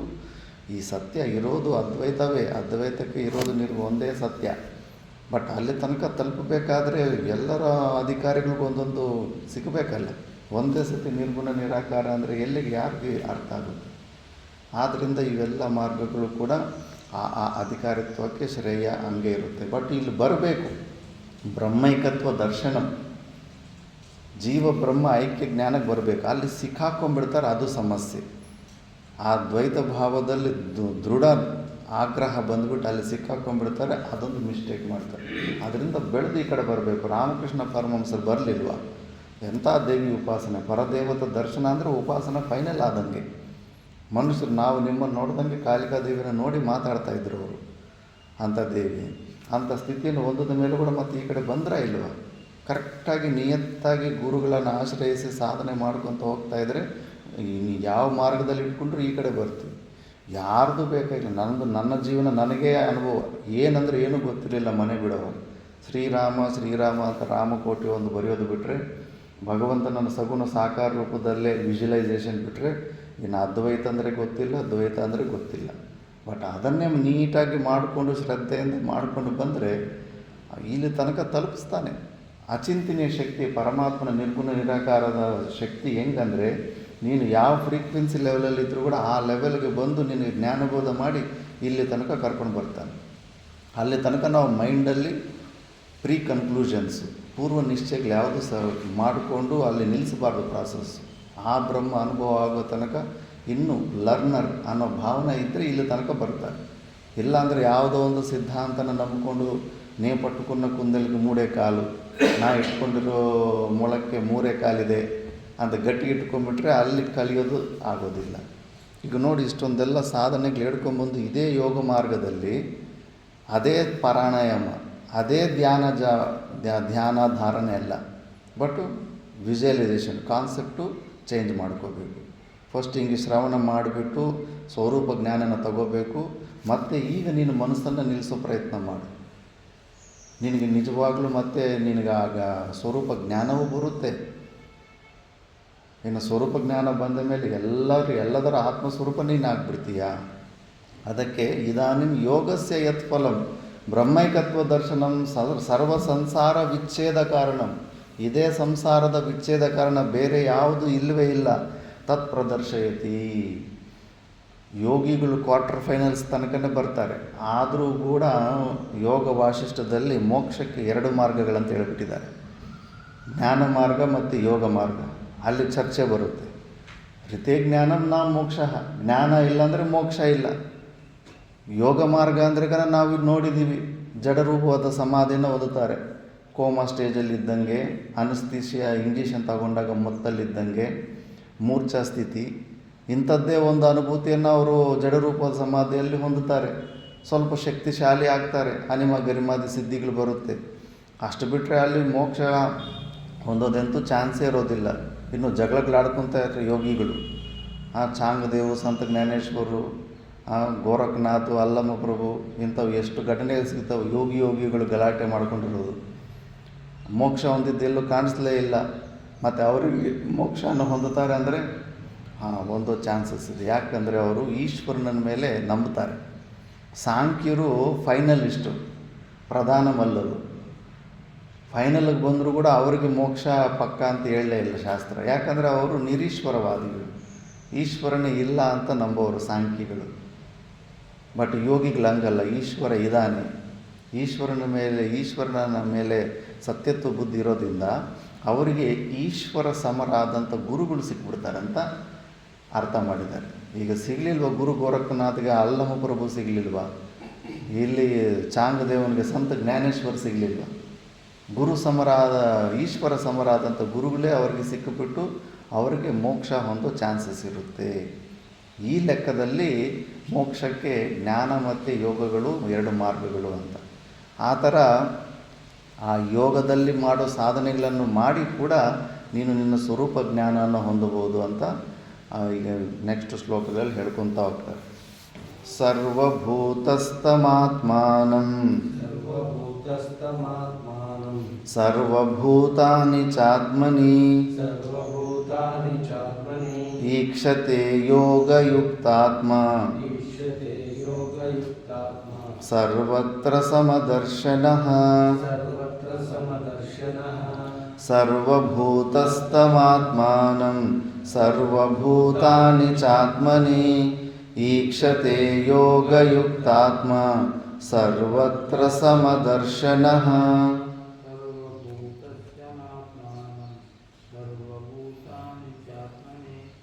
ಈ ಸತ್ಯ ಇರೋದು ಅದ್ವೈತವೇ, ಅದ್ವೈತಕ್ಕೆ ಇರೋದು ಒಂದೇ ಸತ್ಯ. ಬಟ್ ಅಲ್ಲಿ ತನಕ ತಲುಪಬೇಕಾದ್ರೆ ಎಲ್ಲರ ಅಧಿಕಾರಿಗಳಿಗೂ ಒಂದೊಂದು ಸಿಗಬೇಕಲ್ಲ. ಒಂದೇ ಸತಿ ನಿರ್ಗುಣ ನಿರಾಕಾರ ಅಂದರೆ ಎಲ್ಲಿಗೆ ಯಾರಿಗೆ ಅರ್ಥ ಆಗುತ್ತೆ? ಆದ್ದರಿಂದ ಇವೆಲ್ಲ ಮಾರ್ಗಗಳು ಕೂಡ ಆ ಅಧಿಕಾರಿತ್ವಕ್ಕೆ ಶ್ರೇಯ ಹಂಗೆ ಇರುತ್ತೆ. ಬಟ್ ಇಲ್ಲಿ ಬರಬೇಕು ಬ್ರಹ್ಮೈಕತ್ವ ದರ್ಶನ, ಜೀವ ಬ್ರಹ್ಮ ಐಕ್ಯ ಜ್ಞಾನಕ್ಕೆ ಬರಬೇಕು. ಅಲ್ಲಿ ಸಿಕ್ಕಾಕೊಂಡ್ಬಿಡ್ತಾರೆ, ಅದು ಸಮಸ್ಯೆ. ಆ ದ್ವೈತ ಭಾವದಲ್ಲಿ ದೃಢ ಆಗ್ರಹ ಬಂದುಬಿಟ್ಟು ಅಲ್ಲಿ ಸಿಕ್ಕಾಕೊಂಡ್ಬಿಡ್ತಾರೆ, ಅದೊಂದು ಮಿಸ್ಟೇಕ್ ಮಾಡ್ತಾರೆ. ಅದರಿಂದ ಬೆಳೆದು ಈ ಕಡೆ ಬರಬೇಕು. ರಾಮಕೃಷ್ಣ ಪರಮಹಂಸರು ಬರಲಿಲ್ವ? ಎಂಥ ದೇವಿ ಉಪಾಸನೆ, ಪರದೇವತ ದರ್ಶನ ಅಂದರೆ ಉಪಾಸನೆ ಫೈನಲ್ ಆದಂಗೆ. ಮನುಷ್ಯರು ನಾವು ನಿಮ್ಮನ್ನು ನೋಡ್ದಂಗೆ ಕಾಳಿಕಾ ದೇವಿನ ನೋಡಿ ಮಾತಾಡ್ತಾಯಿದ್ರು ಅವರು. ಅಂಥ ದೇವಿ ಅಂಥ ಸ್ಥಿತಿಯನ್ನು ಹೊಂದಿದ ಮೇಲೆ ಕೂಡ ಮತ್ತೆ ಈ ಕಡೆ ಬಂದರೆ ಇಲ್ವ? ಕರೆಕ್ಟಾಗಿ ನಿಯತ್ತಾಗಿ ಗುರುಗಳನ್ನು ಆಶ್ರಯಿಸಿ ಸಾಧನೆ ಮಾಡ್ಕೊತ ಹೋಗ್ತಾಯಿದ್ರೆ ಯಾವ ಮಾರ್ಗದಲ್ಲಿ ಇಟ್ಕೊಂಡ್ರು ಈ ಕಡೆ ಬರ್ತೀವಿ. ಯಾರ್ದು ಬೇಕಾಗಿಲ್ಲ. ನನ್ನ ಜೀವನ ನನಗೇ ಅನುಭವ. ಏನಂದರೆ ಏನೂ ಗೊತ್ತಿರಲಿಲ್ಲ ಮನೆ ಬಿಡೋವಾಗ. ಶ್ರೀರಾಮ ಅಂತ ರಾಮಕೋಟಿ ಒಂದು ಬರೆಯೋದು ಬಿಟ್ಟರೆ, ಭಗವಂತನನ್ನು ಸಗುಣ ಸಾಕಾರ ರೂಪದಲ್ಲೇ ವಿಜುವಲೈಸೇಷನ್ ಬಿಟ್ಟರೆ ಇನ್ನು ಅದ್ವೈತ ಅಂದರೆ ಗೊತ್ತಿಲ್ಲ, ದ್ವೈತ ಅಂದರೆ ಗೊತ್ತಿಲ್ಲ. ಬಟ್ ಅದನ್ನೇ ನೀಟಾಗಿ ಮಾಡಿಕೊಂಡು ಶ್ರದ್ಧೆಯಿಂದ ಮಾಡಿಕೊಂಡು ಬಂದರೆ ಇಲ್ಲಿ ತನಕ ತಲುಪಿಸ್ತಾನೆ. ಅಚಿಂತನೀಯ ಶಕ್ತಿ, ಪರಮಾತ್ಮನ ನಿರ್ಗುಣ ನಿರಾಕಾರದ ಶಕ್ತಿ ಹೆಂಗಂದರೆ, ನೀನು ಯಾವ ಫ್ರೀಕ್ವೆನ್ಸಿ ಲೆವೆಲಲ್ಲಿದ್ದರೂ ಕೂಡ ಆ ಲೆವೆಲ್ಗೆ ಬಂದು ನಿನಗೆ ಜ್ಞಾನಬೋಧ ಮಾಡಿ ಇಲ್ಲಿ ತನಕ ಕರ್ಕೊಂಡು ಬರ್ತಾನೆ. ಅಲ್ಲಿ ತನಕ ನಾವು ಮೈಂಡಲ್ಲಿ ಪ್ರೀ ಕನ್ಕ್ಲೂಷನ್ಸು, ಪೂರ್ವ ನಿಶ್ಚಯಗಳು ಯಾವುದು ಮಾಡಿಕೊಂಡು ಅಲ್ಲಿ ನಿಲ್ಲಿಸಬಾರ್ದು ಪ್ರಾಸೆಸ್ಸು. ಆ ಬ್ರಹ್ಮ ಅನುಭವ ಆಗೋ ತನಕ ಇನ್ನೂ ಲರ್ನರ್ ಅನ್ನೋ ಭಾವನೆ ಇದ್ದರೆ ಇಲ್ಲಿ ತನಕ ಬರ್ತಾರೆ. ಇಲ್ಲಾಂದರೆ ಯಾವುದೋ ಒಂದು ಸಿದ್ಧಾಂತನ ನಂಬಿಕೊಂಡು ನೀವು ಪಟ್ಟುకున్న ಕುಂದಲಿಗೆ 3 ಕಾಲು, ನಾ ಇಟ್ಕೊಂಡಿರೋ ಮೊಳಕ್ಕೆ 3 ಕಾಲಿದೆ ಅಂತ ಗಟ್ಟಿ ಇಟ್ಕೊಂಡ್ಬಿಟ್ರೆ ಅಲ್ಲಿ ಕಲಿಯೋದು ಆಗೋದಿಲ್ಲ. ಈಗ ನೋಡಿ, ಇಷ್ಟೊಂದೆಲ್ಲ ಸಾಧನೆಗಳು ಹೇಳ್ಕೊಂಬಂದು ಇದೇ ಯೋಗ ಮಾರ್ಗದಲ್ಲಿ ಅದೇ ಪ್ರಾಣಾಯಾಮ, ಅದೇ ಧ್ಯಾನ ಧಾರಣೆ ಅಲ್ಲ, ಬಟ್ ವಿಜುವಲೈಸೇಷನ್ ಕಾನ್ಸೆಪ್ಟು ಚೇಂಜ್ ಮಾಡ್ಕೋಬೇಕು. ಫಸ್ಟ್ ಹಿಂಗೆ ಶ್ರವಣ ಮಾಡಿಬಿಟ್ಟು ಸ್ವರೂಪ ಜ್ಞಾನನ ತಗೋಬೇಕು. ಮತ್ತು ಈಗ ನೀನು ಮನಸ್ಸನ್ನು ನಿಲ್ಲಿಸೋ ಪ್ರಯತ್ನ ಮಾಡು. ನಿನಗೆ ನಿಜವಾಗ್ಲೂ ಮತ್ತೆ ನಿನಗೆ ಆಗ ಸ್ವರೂಪ ಜ್ಞಾನವೂ ಬರುತ್ತೆ. ಇನ್ನು ಸ್ವರೂಪ ಜ್ಞಾನ ಬಂದ ಮೇಲೆ ಎಲ್ಲದರ ಆತ್ಮಸ್ವರೂಪ ನೀನು ಆಗ್ಬಿಡ್ತೀಯ. ಅದಕ್ಕೆ ಇದಾನಿಂ ಯೋಗಸ್ಯ ಯತ್ ಫಲಂ ಬ್ರಹ್ಮೈಕತ್ವ ದರ್ಶನಂ ಸರ್ವ ಸಂಸಾರ ವಿಚ್ಛೇದ ಕಾರಣಂ. ಇದೇ ಸಂಸಾರದ ವಿಚ್ಛೇದ ಕಾರಣ, ಬೇರೆ ಯಾವುದು ಇಲ್ಲವೇ ಇಲ್ಲ. ತತ್ ಪ್ರದರ್ಶಯತಿ. ಯೋಗಿಗಳು ಕ್ವಾರ್ಟರ್ ಫೈನಲ್ಸ್ ತನಕನೇ ಬರ್ತಾರೆ. ಆದರೂ ಕೂಡ ಯೋಗ ವಾಸಿಷ್ಠದಲ್ಲಿ ಮೋಕ್ಷಕ್ಕೆ 2 ಮಾರ್ಗಗಳಂತ ಹೇಳ್ಬಿಟ್ಟಿದ್ದಾರೆ, ಜ್ಞಾನ ಮಾರ್ಗ ಮತ್ತು ಯೋಗ ಮಾರ್ಗ. ಅಲ್ಲಿ ಚರ್ಚೆ ಬರುತ್ತೆ. ಋತೆ ಜ್ಞಾನಂ ನಾ ಮೋಕ್ಷ. ಜ್ಞಾನ ಇಲ್ಲಾಂದರೆ ಮೋಕ್ಷ ಇಲ್ಲ. ಯೋಗ ಮಾರ್ಗ ಅಂದರೆ ನಾವು ನೋಡಿದ್ದೀವಿ, ಜಡರೂಪವಾದ ಸಮಾಧಿನ ಓದುತ್ತಾರೆ. ಕೋಮಾ ಸ್ಟೇಜಲ್ಲಿದ್ದಂಗೆ, ಅನಸ್ಥೀಸಿಯಾ ಇಂಜೆಕ್ಷನ್ ತಗೊಂಡಾಗ ಮತ್ತಲ್ಲಿದ್ದಂಗೆ, ಮೂರ್ಛಾ ಸ್ಥಿತಿ, ಇಂಥದ್ದೇ ಒಂದು ಅನುಭೂತಿಯನ್ನು ಅವರು ಜಡರೂಪದ ಸಮಾಧಿಯಲ್ಲಿ ಹೊಂದುತ್ತಾರೆ. ಸ್ವಲ್ಪ ಶಕ್ತಿಶಾಲಿ ಆಗ್ತಾರೆ, ಅನಿಮ ಗರಿಮಾದಿ ಸಿದ್ಧಿಗಳು ಬರುತ್ತೆ. ಅಷ್ಟು ಬಿಟ್ಟರೆ ಅಲ್ಲಿ ಮೋಕ್ಷ ಹೊಂದೋದಂತೂ ಚಾನ್ಸೇ ಇರೋದಿಲ್ಲ. ಇನ್ನು ಜಗಳಗಳಾಡ್ಕೊತ ಇರ್ತಾರೆ ಯೋಗಿಗಳು. ಚಾಂಗದೇವು, ಸಂತ ಜ್ಞಾನೇಶ್ವರರು, ಗೋರಖನಾಥ್, ಅಲ್ಲಮ್ಮ ಪ್ರಭು, ಇಂಥವು ಎಷ್ಟು ಘಟನೆಗಳು ಸಿಗ್ತಾವೆ. ಯೋಗಿಗಳು ಗಲಾಟೆ ಮಾಡ್ಕೊಂಡಿರೋದು. ಮೋಕ್ಷ ಹೊಂದಿದ್ದೆಲ್ಲೂ ಕಾಣಿಸ್ಲೇ ಇಲ್ಲ. ಮತ್ತು ಅವರಿಗೆ ಮೋಕ್ಷನ ಹೊಂದುತ್ತಾರೆ ಅಂದರೆ ಒಂದು ಚಾನ್ಸಸ್ ಇದೆ. ಯಾಕಂದರೆ ಅವರು ಈಶ್ವರನ ಮೇಲೆ ನಂಬುತ್ತಾರೆ. ಸಾಂಖ್ಯರು ಫೈನಲಿಸ್ಟು, ಪ್ರಧಾನ ಮಲ್ಲರು. ಫೈನಲ್ಗೆ ಬಂದರೂ ಕೂಡ ಅವರಿಗೆ ಮೋಕ್ಷ ಪಕ್ಕ ಅಂತ ಹೇಳಲೇ ಇಲ್ಲ ಶಾಸ್ತ್ರ. ಯಾಕಂದರೆ ಅವರು ನಿರೀಶ್ವರವಾದಿಗಳು, ಈಶ್ವರನೇ ಇಲ್ಲ ಅಂತ ನಂಬೋರು ಸಾಂಖ್ಯಿಗಳು. ಬಟ್ ಯೋಗಿಗಳು ಹಂಗಲ್ಲ, ಈಶ್ವರ ಇದ್ದಾನೆ. ಈಶ್ವರನ ಮೇಲೆ ಸತ್ಯತ್ವ ಬುದ್ಧಿ ಇರೋದ್ರಿಂದ ಅವರಿಗೆ ಈಶ್ವರ ಸಮರಾದಂಥ ಗುರುಗಳು ಸಿಕ್ಬಿಡ್ತಾರಂತ ಅರ್ಥ ಮಾಡಿದ್ದಾರೆ. ಈಗ ಸಿಗಲಿಲ್ವ ಗುರು ಗೋರಖನಾಥ್ಗೆ ಅಲ್ಲಮ ಪ್ರಭು ಸಿಗಲಿಲ್ವ? ಇಲ್ಲಿ ಚಾಂಗದೇವನಿಗೆ ಸಂತ ಜ್ಞಾನೇಶ್ವರ ಸಿಗಲಿಲ್ವ? ಈಶ್ವರ ಸಮರಾದಂಥ ಗುರುಗಳೇ ಅವರಿಗೆ ಸಿಕ್ಕಿಬಿಟ್ಟು ಅವರಿಗೆ ಮೋಕ್ಷ ಹೊಂದೋ ಚಾನ್ಸಸ್ ಇರುತ್ತೆ. ಈ ಲೆಕ್ಕದಲ್ಲಿ ಮೋಕ್ಷಕ್ಕೆ ಜ್ಞಾನ ಮತ್ತು ಯೋಗಗಳು 2 ಮಾರ್ಗಗಳು ಅಂತ. ಆ ಥರ ಆ ಯೋಗದಲ್ಲಿ ಮಾಡೋ ಸಾಧನೆಗಳನ್ನು ಮಾಡಿ ಕೂಡ ನೀನು ನಿನ್ನ ಸ್ವರೂಪ ಜ್ಞಾನವನ್ನು ಹೊಂದಬಹುದು ಅಂತ ಈಗ ನೆಕ್ಸ್ಟ್ ಶ್ಲೋಕದಲ್ಲಿ ಹೇಳ್ಕೊತ ಹೋಗ್ತಾರೆ. ಸರ್ವಭೂತಸ್ಥಮಾತ್ಮಾನಂ ಸರ್ವಭೂತಾನಿ ಚಾತ್ಮನಿ ಈಕ್ಷತೆ ಯೋಗಯುಕ್ತಾತ್ಮ ಸರ್ವತ್ರ ಸಮದರ್ಶನಃ. ಸರ್ವಭೂತಸ್ಥಮಾತ್ಮಾನಂ ಸರ್ವಭೂತಾನಿ ಚಾತ್ಮನಿ ಈಕ್ಷತೆ ಯೋಗಯುಕ್ತಾತ್ಮ ಸರ್ವತ್ರ ಸಮದರ್ಶನಃ.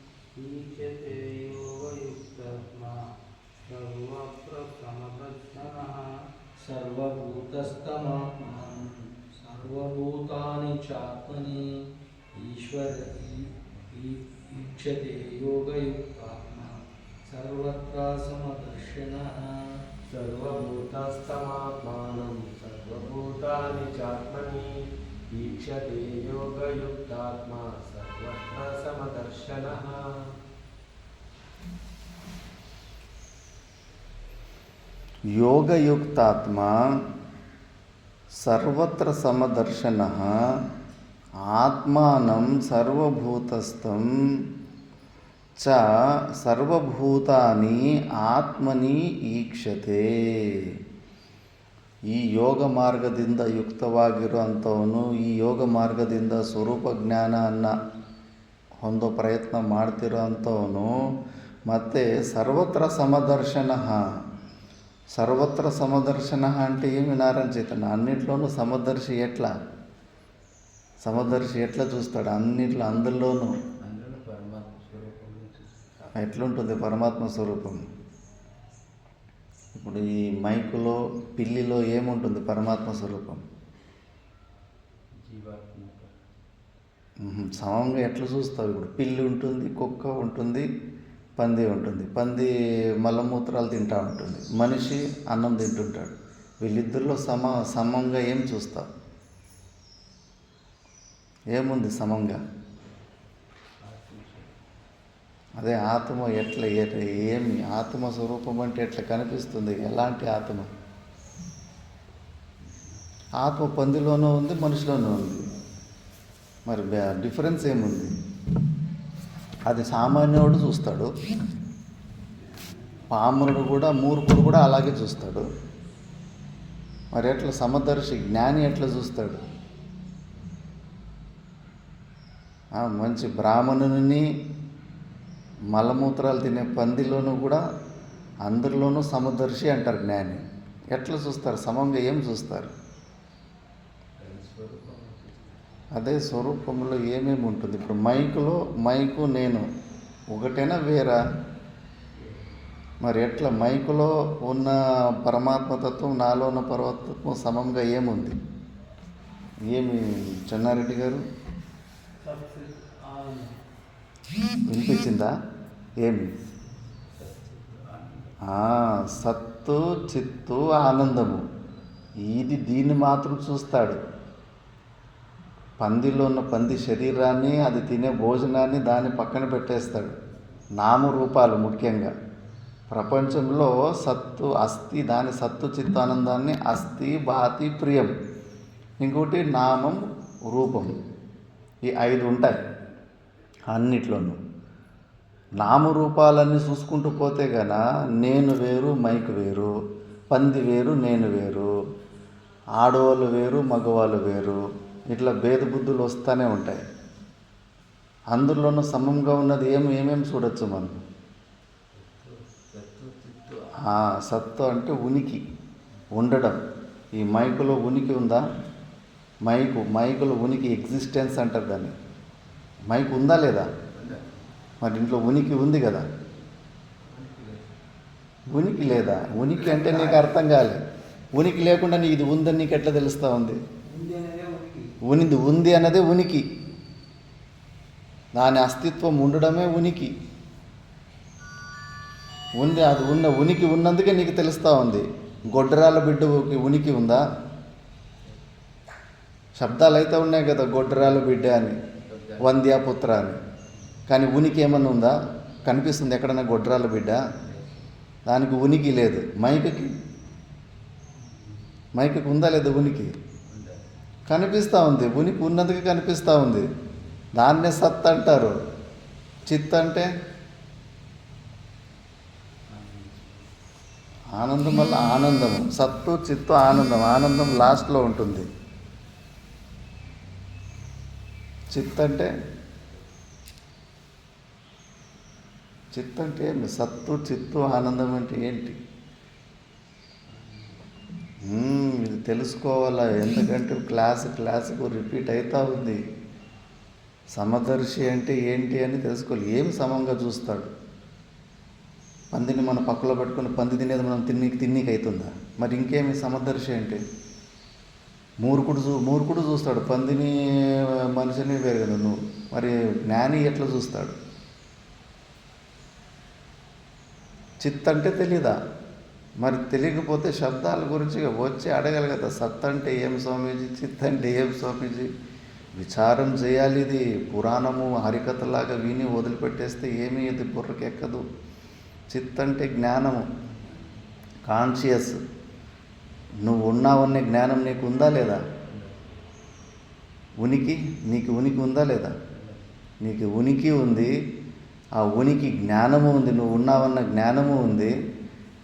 ಸರ್ವಭೂತಸ್ಥಮಾತ್ಮಾನಂ ಸರ್ವಭೂತಾನಿ ಚಾತ್ಮನಿ ಈಕ್ಷತೆ ಯೋಗಯುಕ್ತಾತ್ಮ ಸರ್ವತ್ರ ಸಮದರ್ಶನಃ. ಸರ್ವಭೂತಸ್ಥಮಾತ್ಮಾನಂ ಸರ್ವಭೂತಾನಿ ಚಾತ್ಮನಿ ಈಕ್ಷತೆ ಯೋಗಯುಕ್ತಾತ್ಮ ಸರ್ವತ್ರ ಸಮದರ್ಶನಃ. ಯೋಗಯುಕ್ತಾತ್ಮ ಸರ್ವತ್ರ ಸಮದರ್ಶನಃ ಆತ್ಮಾನಂ ಸರ್ವಭೂತಸ್ಥಂ ಚ ಸರ್ವಭೂತಾನಿ ಆತ್ಮನಿ ಈಕ್ಷತೆ. ಈ ಯೋಗ ಮಾರ್ಗದಿಂದ ಯುಕ್ತವಾಗಿರುವಂಥವನು, ಈ ಯೋಗ ಮಾರ್ಗದಿಂದ ಸ್ವರೂಪ ಜ್ಞಾನವನ್ನು ಹೊಂದೋ ಪ್ರಯತ್ನ ಮಾಡ್ತಿರೋ ಅಂಥವನು ಮತ್ತು ಸರ್ವತ್ರ సమదర్శనః. సర్వత్ర సమదర్శన అంటే ఏమి నారాయణ చైతన్య అన్నిట్లోనూ సమదర్శి ఎట్లా చూస్తాడు? అన్నిట్లో అందరిలోనూ ఎట్లుంటుంది పరమాత్మ స్వరూపం. ఇప్పుడు ఈ మైకులో పిల్లిలో ఏముంటుంది పరమాత్మ స్వరూపం? సమంగా ఎట్లా చూస్తావు? ఇప్పుడు పిల్లి ఉంటుంది, కుక్క ఉంటుంది, పంది ఉంటుంది. పంది మలమూత్రాలు తింటూ ఉంటుంది, మనిషి అన్నం తింటుంటాడు. వీళ్ళిద్దరిలో సమంగా ఏం చూస్తావు? ఏముంది సమంగా? అదే ఆత్మ ఎట్లా ఏమి ఆత్మ స్వరూపం అంటే ఎట్లా కనిపిస్తుంది? ఎలాంటి ఆత్మ? ఆత్మ పందిలోనూ ఉంది, మనిషిలోనూ ఉంది. మరి డిఫరెన్స్ ఏముంది? అది సామాన్యుడు చూస్తాడు, పామరుడు కూడా, మూర్ఖుడు కూడా అలాగే చూస్తాడు. మరి ఎట్లా సమదర్శి జ్ఞాని ఎట్లా చూస్తాడు? మంచి బ్రాహ్మణుని మలమూత్రాలు తినే పందిలోనూ కూడా అందరిలోనూ సమదర్శి అంటారు జ్ఞాని. ఎట్లా చూస్తారు? సమంగా ఏం చూస్తారు? అదే స్వరూపంలో ఏమేమి ఉంటుంది? ఇప్పుడు మైకు నేను ఒకటేనా వేరా? మరి ఎట్లా మైకులో ఉన్న పరమాత్మతత్వం, నాలో ఉన్న పరమాత్మతత్వం సమంగా ఏముంది? ఏమి చెన్నారెడ్డి గారు వినిపించిందా? ఏమి? సత్తు చిత్తు ఆనందము. దీన్ని మాత్రం చూస్తాడు. పందిలో ఉన్న పంది శరీరాన్ని, అది తినే భోజనాన్ని దాన్ని పక్కన పెట్టేస్తాడు. నామరూపాలు ముఖ్యంగా ప్రపంచంలో సత్తు అస్థి, దాని సత్తు చిత్తు ఆనందాన్ని అస్థి భాతి ప్రియం, ఇంకోటి నామం రూపం, ఈ 5 ఉంటాయి అన్నిట్లోనూ. నామరూపాలన్నీ చూసుకుంటూ పోతే గన నేను వేరు, మైకు వేరు, పంది వేరు, నేను వేరు, ఆడవాళ్ళు వేరు, మగవాళ్ళు వేరు, ఇట్లా భేద బుద్ధులు వస్తూనే ఉంటాయి. అందులోనూ సమంగా ఉన్నది ఏమేమి చూడొచ్చు మనం? సత్తు అంటే ఉనికి, ఉండడం. ఈ మైకులో ఉనికి ఉందా? మైకులో ఉనికి, ఎగ్జిస్టెన్స్ అంటారు దాన్ని. మైకు ఉందా లేదా? మరి ఇంట్లో ఉనికి ఉంది కదా. ఉనికి లేదా? ఉనికి అంటే నీకు అర్థం కాలే. ఉనికి లేకుండా నీకు ఇది ఉందని నీకు ఎట్లా తెలుస్తూ ఉంది? ఉంది అన్నదే ఉనికి. దాని అస్తిత్వం ఉండడమే ఉనికి. అది ఉనికి ఉన్నందుకే నీకు తెలుస్తూ ఉంది. గొడ్రాల బిడ్డకి ఉనికి ఉందా? శబ్దాలు అయితే ఉన్నాయి కదా, గొడ్రాల బిడ్డ అని, వంద్యాపుత్ర అని. కానీ ఉనికి ఏమన్నా ఉందా? కనిపిస్తుంది ఎక్కడన్నా గొడ్రాల బిడ్డ? దానికి ఉనికి లేదు. మైకుకి ఉందా లేదా ఉనికి? కనిపిస్తూ ఉంది. ఉనికి ఉన్నందుకు కనిపిస్తూ ఉంది. దాన్నే సత్ అంటారు. చిత్ అంటే ఆనందం వల్ల ఆనందము. సత్తు చిత్తు ఆనందం. ఆనందం లాస్ట్లో ఉంటుంది. చిత్ అంటే ఏమి? సత్తు చిత్తు ఆనందం అంటే ఏంటి? ఇది తెలుసుకోవాలా. ఎందుకంటే క్లాసుకు రిపీట్ అవుతూ ఉంది. సమదర్శి అంటే ఏంటి అని తెలుసుకోవాలి. ఏం సమంగా చూస్తాడు? పందిని మన పక్కలో పెట్టుకుని పంది తినేది మనం తిన్నీకి అవుతుందా? మరి ఇంకేమి సమదర్శి అంటే? మూర్ఖుడు చూస్తాడు పందిని, మనిషిని వేరు కదా నువ్వు. మరి జ్ఞాని ఎట్లా చూస్తాడు? చిత్ అంటే తెలీదా? మరి తెలియకపోతే శబ్దాల గురించి వచ్చి అడగాలి కదా. సత్ అంటే ఏం స్వామీజీ, చిత్ అంటే ఏం స్వామీజీ? విచారం చేయాలి. ఇది పురాణము హరికథలాగా విని వదిలిపెట్టేస్తే ఏమీ ఇది బుర్రకెక్కదు. చిత్ అంటే జ్ఞానము, కాన్షియస్. నువ్వు ఉన్నావనే జ్ఞానం నీకు ఉందా లేదా? నీకు ఉనికి ఉందా లేదా? నీకు ఉనికి ఉంది. ఆ ఉనికి జ్ఞానము ఉంది. నువ్వు ఉన్నావన్న జ్ఞానము ఉంది.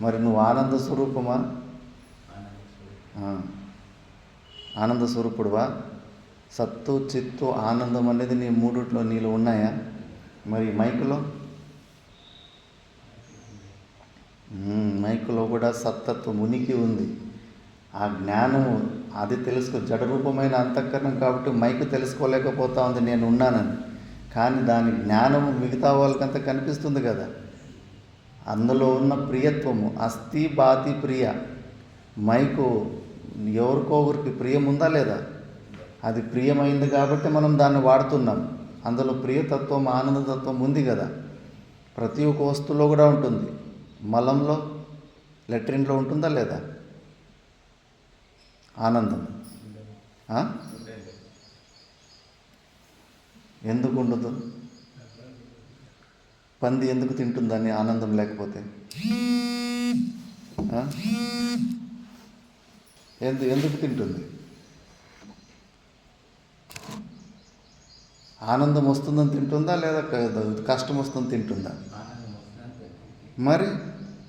మరి నువ్వు ఆనంద స్వరూపమా? ఆనంద స్వరూపుడువా? సత్తు చిత్తు ఆనందం అనేది నీ మూడిట్లో నీలో ఉన్నాయా? మరి మైకులో కూడా సత్తత్వం ఉనికి ఉంది. ఆ జ్ఞానము అది జడరూపమైన అంతఃకరణం కాబట్టి మైకు తెలుసుకోలేకపోతా ఉంది నేను ఉన్నానని. కానీ దాని జ్ఞానము మిగతా వాళ్ళకంతా కనిపిస్తుంది కదా. అందులో ఉన్న ప్రియత్వము అస్థి భాతి ప్రియ. మైకు ఎవరికొకరికి ప్రియం ఉందా లేదా? అది ప్రియమైంది కాబట్టి మనం దాన్ని వాడుతున్నాం. అందులో ప్రియతత్వం ఆనందతత్వం ఉంది కదా. ప్రతి ఒక్క వస్తువులో కూడా ఉంటుంది. మలంలో, లెట్రిన్లో ఉంటుందా లేదా? ఆనందం ఆ? ఎందుకు ఉండదు? పంది ఎందుకు తింటుందని ఆనందం లేకపోతే? ఆ? ఎందుకు తింటుంది? ఆనందం వస్తుందని తింటుందా లేదా కష్టం వస్తుందని తింటుందా? మరి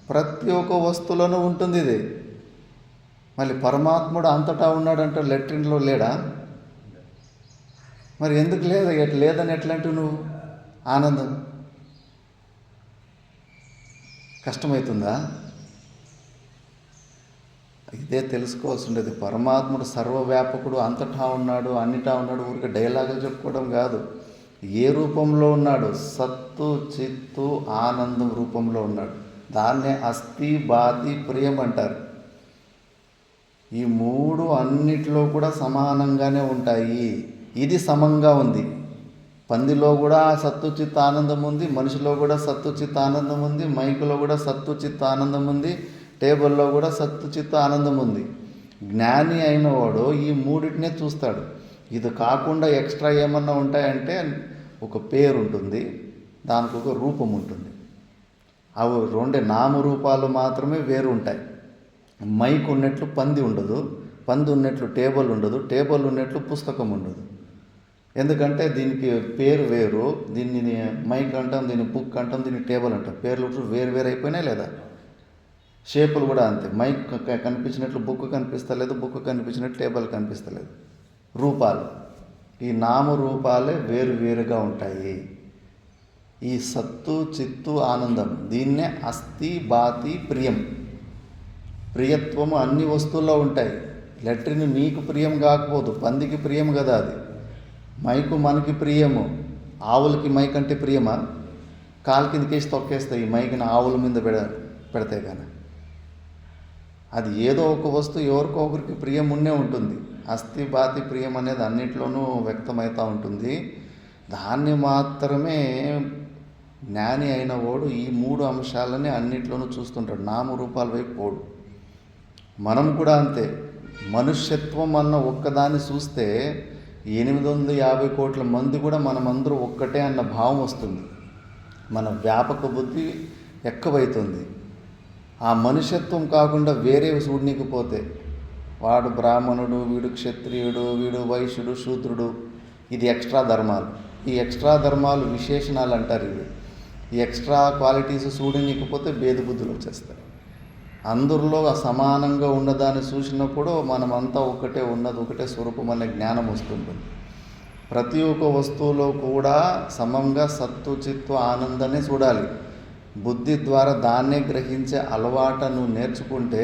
ప్రతి ఒక్క వస్తువులోనూ ఉంటుంది ఇది. మళ్ళీ పరమాత్ముడు అంతటా ఉన్నాడంటే లెట్రిన్లో లేడా? మరి ఎందుకు లేదని ఎట్లాంటివి నువ్వు? ఆనందం కష్టమవుతుందా? ఇదే తెలుసుకోవాల్సి ఉండేది. పరమాత్ముడు సర్వవ్యాపకుడు, అంతటా ఉన్నాడు, అన్నిటా ఉన్నాడు. ఊరికే డైలాగులు చెప్పుకోవడం కాదు. ఏ రూపంలో ఉన్నాడు? సత్తు చిత్తు ఆనందం రూపంలో ఉన్నాడు. దాన్నే అస్థి బాతి ప్రియం అంటారు. ఈ మూడు అన్నిటిలో కూడా సమానంగానే ఉంటాయి. ఇది సమంగా ఉంది. పందిలో కూడా సత్తు చిత్త ఆనందం ఉంది, మనిషిలో కూడా సత్తు చిత్త ఆనందం ఉంది, మైకులో కూడా సత్తు చిత్త ఆనందం ఉంది, టేబుల్లో కూడా సత్తు చిత్త ఆనందం ఉంది. జ్ఞాని అయినవాడు ఈ మూడింటినే చూస్తాడు. ఇది కాకుండా ఎక్స్ట్రా ఏమన్నా ఉంటాయంటే ఒక పేరు ఉంటుంది, దానికి ఒక రూపం ఉంటుంది. అవి రెండే నామరూపాలు మాత్రమే వేరు ఉంటాయి. మైక్ ఉన్నట్లు పంది ఉండదు, పంది ఉన్నట్లు టేబుల్ ఉండదు, టేబుల్ ఉన్నట్లు పుస్తకం ఉండదు. ఎందుకంటే దీనికి పేరు వేరు. దీన్ని మైక్ అంటాం, దీన్ని బుక్ అంటాం, దీన్ని టేబుల్ అంటాం. పేర్లు వేరు వేరు అయిపోయినాయి లేదా? షేపులు కూడా అంతే. మైక్ కనిపించినట్లు బుక్ కనిపిస్తలేదు, బుక్ కనిపించినట్లు టేబుల్ కనిపిస్తలేదు. రూపాలు, ఈ నామరూపాలే వేరు వేరుగా ఉంటాయి. ఈ సత్తు చిత్తు ఆనందం, దీన్నే అస్థి బాతి ప్రియం. ప్రియత్వము అన్ని వస్తువుల్లో ఉంటాయి. లెట్రిన్ మీకు ప్రియం కాకపోదు, పందికి ప్రియం కదా అది. మైకు మనకి ప్రియము. ఆవులకి మైక్ అంటే ప్రియమా? కాలు కిందకేసి తొక్కేస్తాయి ఈ మైక్ని ఆవుల మీద పెడితే కానీ. అది ఏదో ఒక వస్తువు ఎవరికో ఒకరికి ప్రియం ఉండే ఉంటుంది. అస్థి బాతి ప్రియం అనేది అన్నింటిలోనూ వ్యక్తమవుతూ ఉంటుంది. దాన్ని మాత్రమే జ్ఞాని అయిన వాడు ఈ మూడు అంశాలని అన్నింటిలోనూ చూస్తుంటాడు. నామరూపాల వైపు పోడు. మనం కూడా అంతే. మనుష్యత్వం అన్న ఒక్కదాన్ని చూస్తే 850 కోట్ల మంది కూడా మనమందరూ ఒక్కటే అన్న భావం వస్తుంది. మన వ్యాపక బుద్ధి ఎక్కువైతుంది. ఆ మనుష్యత్వం కాకుండా వేరే చూడనీకపోతే వాడు బ్రాహ్మణుడు, వీడు క్షత్రియుడు, వీడు వైశ్యుడు, శూద్రుడు, ఇది ఎక్స్ట్రా ధర్మాలు. ఈ ఎక్స్ట్రా ధర్మాలు విశేషణాలు అంటారు. ఇవి ఈ ఎక్స్ట్రా క్వాలిటీస్ చూడనీకపోతే భేద బుద్ధులు వచ్చేస్తాయి. అందరిలో సమానంగా ఉన్నదాన్ని చూసినప్పుడు మనమంతా ఒకటే, ఉన్నది ఒకటే స్వరూపం అనే జ్ఞానం వస్తుంటుంది. ప్రతి ఒక్క వస్తువులో కూడా సమంగా సత్తు చిత్తు ఆనందాన్ని చూడాలి. బుద్ధి ద్వారా దాన్నే గ్రహించే అలవాటు నువ్వు నేర్చుకుంటే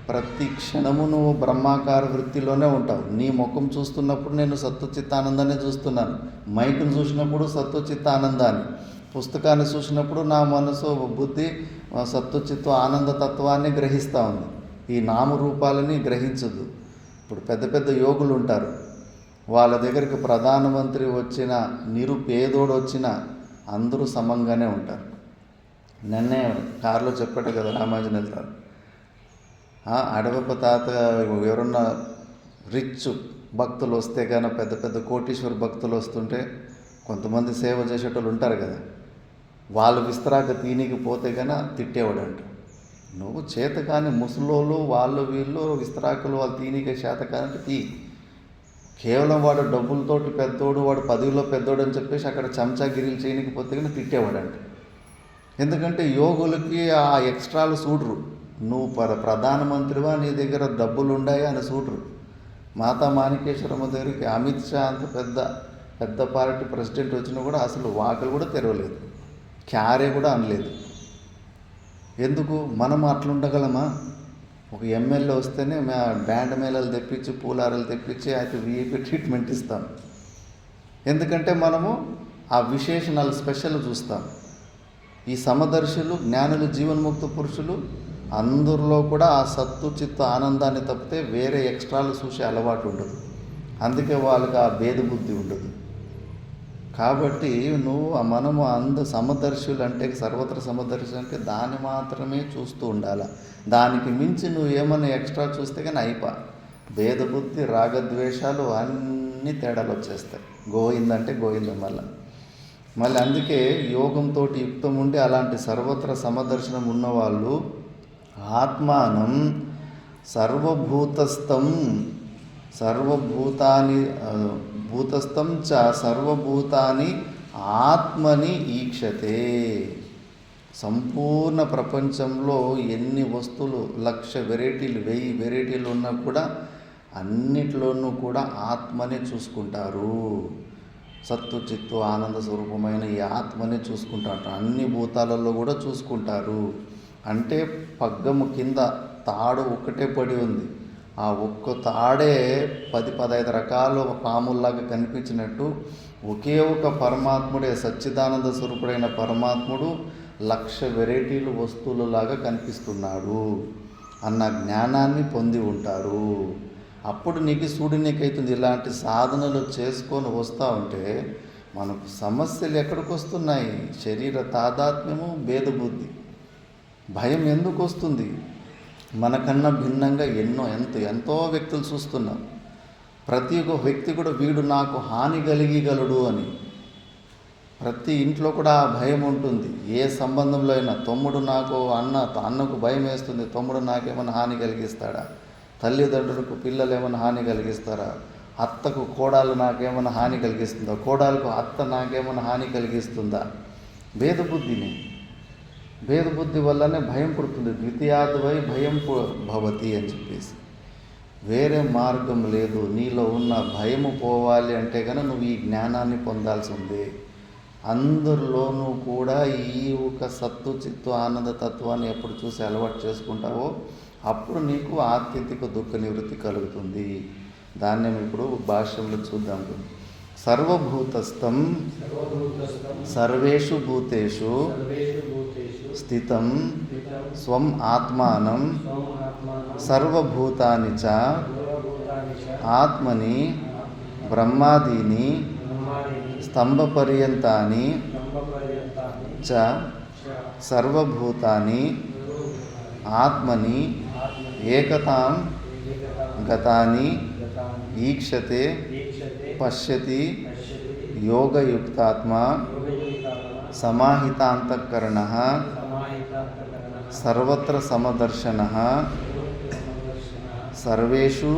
ప్రతి క్షణము నువ్వు బ్రహ్మాకార వృత్తిలోనే ఉంటావు. నీ ముఖం చూస్తున్నప్పుడు నేను సత్తు చిత్త ఆనందాన్ని చూస్తున్నాను. మైకును చూసినప్పుడు సత్తు చిత్త ఆనందాన్ని, పుస్తకాన్ని చూసినప్పుడు నా మనసు బుద్ధి సత్తు చిత్తు ఆనంద తత్వాన్ని గ్రహిస్తూ ఉంది. ఈ నామరూపాలని గ్రహించదు. ఇప్పుడు పెద్ద పెద్ద యోగులు ఉంటారు. వాళ్ళ దగ్గరికి ప్రధానమంత్రి వచ్చిన, నిరుపేదోడు వచ్చిన అందరూ సమంగానే ఉంటారు. నిన్నే కారులో చెప్పాడు కదా రామానుజన్ వెళ్తారు. అడవప్ప తాత ఎవరన్నా రిచ్ భక్తులు వస్తే కానీ, పెద్ద పెద్ద కోటీశ్వర భక్తులు వస్తుంటే కొంతమంది సేవ చేసేటోళ్ళు ఉంటారు కదా, వాళ్ళు విస్తరాక తీనికి పోతే కానీ తిట్టేవాడంట. నువ్వు చేత కానీ ముసలోళ్ళు వాళ్ళు వీళ్ళు విస్తరాకులు వాళ్ళు తీనికే చేత కానంటే తీ. కేవలం వాడు డబ్బులతోటి పెద్దోడు, వాడు పదవిలో పెద్దోడు అని చెప్పేసి అక్కడ చెంచాగిరీలు చేయనికి పోతే కానీ తిట్టేవాడంట. ఎందుకంటే యోగులకి ఆ ఎక్స్ట్రాలు చూడరు. నువ్వు ప్రధానమంత్రివా, నీ దగ్గర డబ్బులు ఉన్నాయా అని చూడరు. మాతా మాణికేశ్వరమ్మ దగ్గరికి అమిత్ షా అంత పెద్ద పార్టీ ప్రెసిడెంట్ వచ్చినా కూడా అసలు వాకలు కూడా తెరవలేదు, క్యారే కూడా అనలేదు. ఎందుకు? మనం అట్లుండగలమా? ఒక ఎమ్మెల్యే వస్తేనే బ్యాండ్ మేళాలు తెప్పించి పూలారాలు తెప్పించి అయితే వీఐపీ ట్రీట్మెంట్ ఇస్తాం. ఎందుకంటే మనము ఆ విశేషణాలు స్పెషల్ చూస్తాం. ఈ సమదర్శులు, జ్ఞానులు, జీవన్ముక్త పురుషులు అందరిలో కూడా ఆ సత్తు చిత్త ఆనందాన్ని తప్పితే వేరే ఎక్స్ట్రాలు చూసే అలవాటు ఉండదు. అందుకే వాళ్ళకి ఆ భేద బుద్ధి ఉండదు. కాబట్టి మనము సమదర్శులు అంటే, సర్వత్ర సమదర్శులు అంటే దాన్ని మాత్రమే చూస్తూ ఉండాలి. దానికి మించి నువ్వు ఏమన్నా ఎక్స్ట్రా చూస్తే కానీ భేదబుద్ధి రాగద్వేషాలు అన్నీ తేడాలు వచ్చేస్తాయి. గోయిందంటే గోయింద మళ్ళీ అందుకే యోగంతో యుక్తం ఉండి అలాంటి సర్వత్ర సమదర్శనం ఉన్నవాళ్ళు ఆత్మానం సర్వభూతస్థం భూతస్థం చ సర్వభూతాని ఆత్మని ఈక్షతే. సంపూర్ణ ప్రపంచంలో ఎన్ని వస్తువులు 1,00,000 వెరైటీలు 1000 వెరైటీలు ఉన్నా కూడా అన్నిట్లోనూ కూడా ఆత్మని చూసుకుంటారు. సత్తు చిత్తు ఆనంద స్వరూపమైన ఈ ఆత్మని చూసుకుంటారు. అన్ని భూతాలలో కూడా చూసుకుంటారు. అంటే పగ్గము కింద తాడు ఒక్కటే పడి ఉంది. ఆ ఒక్క తాడే 10-15 రకాల పాముల్లాగా కనిపించినట్టు ఒకే ఒక పరమాత్ముడే సచ్చిదానంద స్వరూపుడైన పరమాత్ముడు 1,00,000 వెరైటీలు వస్తువులలాగా కనిపిస్తున్నాడు అన్న జ్ఞానాన్ని పొంది ఉంటారు. అప్పుడు నీకు నీకైతుంది. ఇలాంటి సాధనలు చేసుకొని వస్తూ ఉంటే మనకు సమస్యలు ఎక్కడికి వస్తున్నాయి? శరీర తాదాత్మ్యము, భేదబుద్ధి, భయం ఎందుకు వస్తుంది? మనకన్నా భిన్నంగా ఎంతో వ్యక్తులు చూస్తున్నాం. ప్రతి ఒక్క వ్యక్తి కూడా వీడు నాకు హాని కలిగగలడు అని. ప్రతి ఇంట్లో కూడా ఆ భయం ఉంటుంది. ఏ సంబంధంలో అయినా తమ్ముడు నాకు అన్నకు భయం వేస్తుంది, తమ్ముడు నాకేమైనా హాని కలిగిస్తాడా? తల్లిదండ్రులకు పిల్లలు ఏమైనా హాని కలిగిస్తారా? అత్తకు కోడలు నాకేమైనా హాని కలిగిస్తుందా? కోడలకు అత్త నాకేమైనా హాని కలిగిస్తుందా? భేదబుద్ధి వల్లనే భయం పుడుతుంది. ద్వితీయాద్వై భయం భవతి అని చెప్పేసి వేరే మార్గం లేదు. నీలో ఉన్న భయము పోవాలి అంటే కనుక నువ్వు ఈ జ్ఞానాన్ని పొందాల్సి ఉంది. అందరిలోనూ కూడా ఈ ఒక సత్తు చిత్తు ఆనంద తత్వాన్ని ఎప్పుడు చూసి అలవాటు చేసుకుంటావో అప్పుడు నీకు ఆత్యతిక దుఃఖ నివృత్తి కలుగుతుంది. దాన్ని ఇప్పుడు భాష్యంలో చూద్దాం. సర్వభూతస్థం సర్వేషు భూతేషు స్థితం స్వం ఆత్మానం సర్వభూతాని చ ఆత్మని బ్రహ్మాదీని స్తంభపర్యంతాని చ సర్వభూతాని ఆత్మని ఏకతాం గతాని ఈక్షతే పశ్యతి యోగయుక్తాత్మ సమాహితాంతఃకరణః సర్వత్ర సమదర్శనః సర్వేషు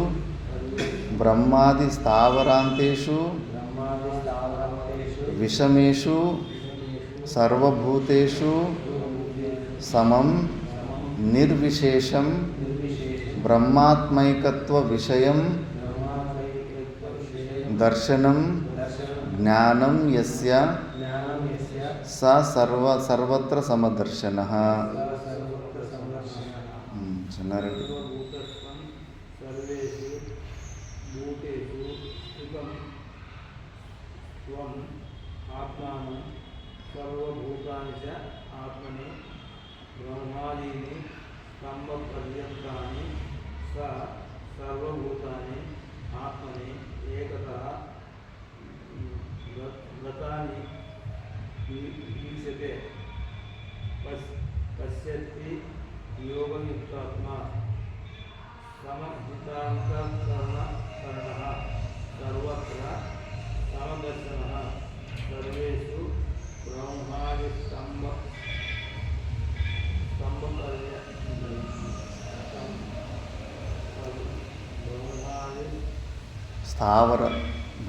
బ్రహ్మాది స్థావరాంతేషు విషమేషు సర్వభూతేషు సమం నిర్విశేషం బ్రహ్మాత్మైకత్వ విషయం దర్శనం జ్ఞానం యస్య స సర్వత్ర సమదర్శనః. చిన్నారెడ్డి ఆత్మానం సర్వభూతాని చ ఆత్మని బ్రహ్మాదీని స్తంభపర్యంతాని స సర్వభూతాని ఆత్మని ఏకతః గతాని ఈక్షతే పశ్యతి యోగయుక్తాత్మ సమహితాంతఃకరణః సర్వత్ర సమదర్శనః సర్వేషు బ్రహ్మాది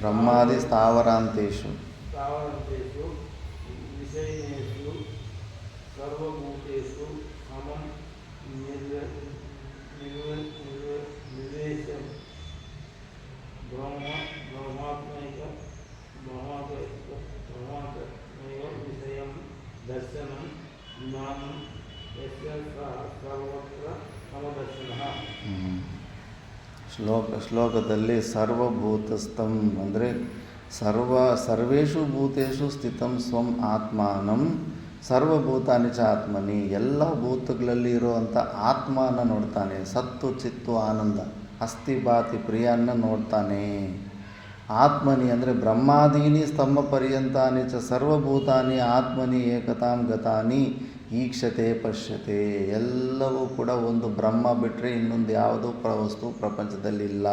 బ్రహ్మాది స్థావరాంతేషు విషయేషు సర్వభూతేషు సమం నిర్వేశం బ్రహ్మాత్మైక విషయం దర్శనం జ్ఞానం యస్య సర్వత్ర సమదర్శనః. ಶ್ಲೋಕದಲ್ಲಿ ಸರ್ವಭೂತಸ್ಥಂ ಅಂದರೆ ಸರ್ವೇಷು ಭೂತೇಷು ಸ್ಥಿತಂ ಸ್ವಂ ಆತ್ಮಾನಂ ಸರ್ವಭೂತಾನಿ ಚ ಆತ್ಮನಿ. ಎಲ್ಲ ಭೂತಗಳಲ್ಲಿ ಇರುವಂಥ ಆತ್ಮನ ನೋಡ್ತಾನೆ. ಸತ್ತು ಚಿತ್ತು ಆನಂದ ಅಸ್ಥಿ ಬಾತಿ ಪ್ರಿಯನ್ನ ನೋಡ್ತಾನೆ. ಆತ್ಮನಿ ಅಂದರೆ ಬ್ರಹ್ಮಾದೀನಿ ಸ್ತಂಭ ಪರ್ಯಂತಾನಿ ಚ ಸರ್ವಭೂತಾನಿ ಆತ್ಮನಿ ಏಕತಾಂ ಗತಾನಿ ಈಕ್ಷತೆ ಪಶ್ಯತೆ, ಎಲ್ಲವೂ ಕೂಡ ಒಂದು ಬ್ರಹ್ಮ ಬಿಟ್ಟರೆ ಇನ್ನೊಂದು ಯಾವುದೂ ವಸ್ತು ಪ್ರಪಂಚದಲ್ಲಿಲ್ಲ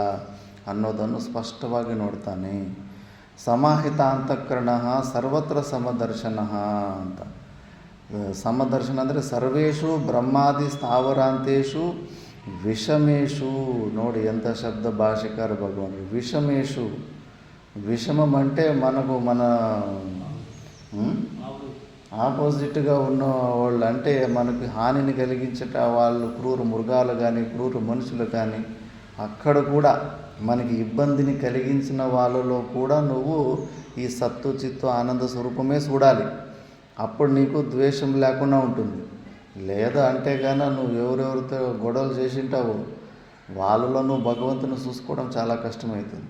ಅನ್ನೋದನ್ನು ಸ್ಪಷ್ಟವಾಗಿ ನೋಡ್ತಾನೆ. ಸಮಾಹಿತ ಅಂತಃಕರಣ ಸರ್ವತ್ರ ಸಮದರ್ಶನ ಅಂತ. ಸಮದರ್ಶನ ಅಂದರೆ ಸರ್ವೇಷು ಬ್ರಹ್ಮಾದಿ ಸ್ಥಾವರಾಂತೇಷು ವಿಷಮೇಶು. ನೋಡಿ ఎంత శబ్ద భాషకార భగవానుడు. విషమేషు, విషమం అంటే మనకు మన ఆపోజిట్గా ఉన్న వాళ్ళు, అంటే మనకు హానిని కలిగించట వాళ్ళు క్రూర మృగాలు కానీ క్రూర మనుషులు కానీ, అక్కడ కూడా మనకి ఇబ్బందిని కలిగించిన వాళ్ళలో కూడా నువ్వు ఈ సత్తు చిత్తు ఆనంద స్వరూపమే చూడాలి. అప్పుడు నీకు ద్వేషం లేకుండా ఉంటుంది. లేదా అంటే కానీ నువ్వు ఎవరెవరితో గొడవలు చేసింటావో వాళ్ళలో నువ్వు భగవంతుని చూసుకోవడం చాలా కష్టమవుతుంది.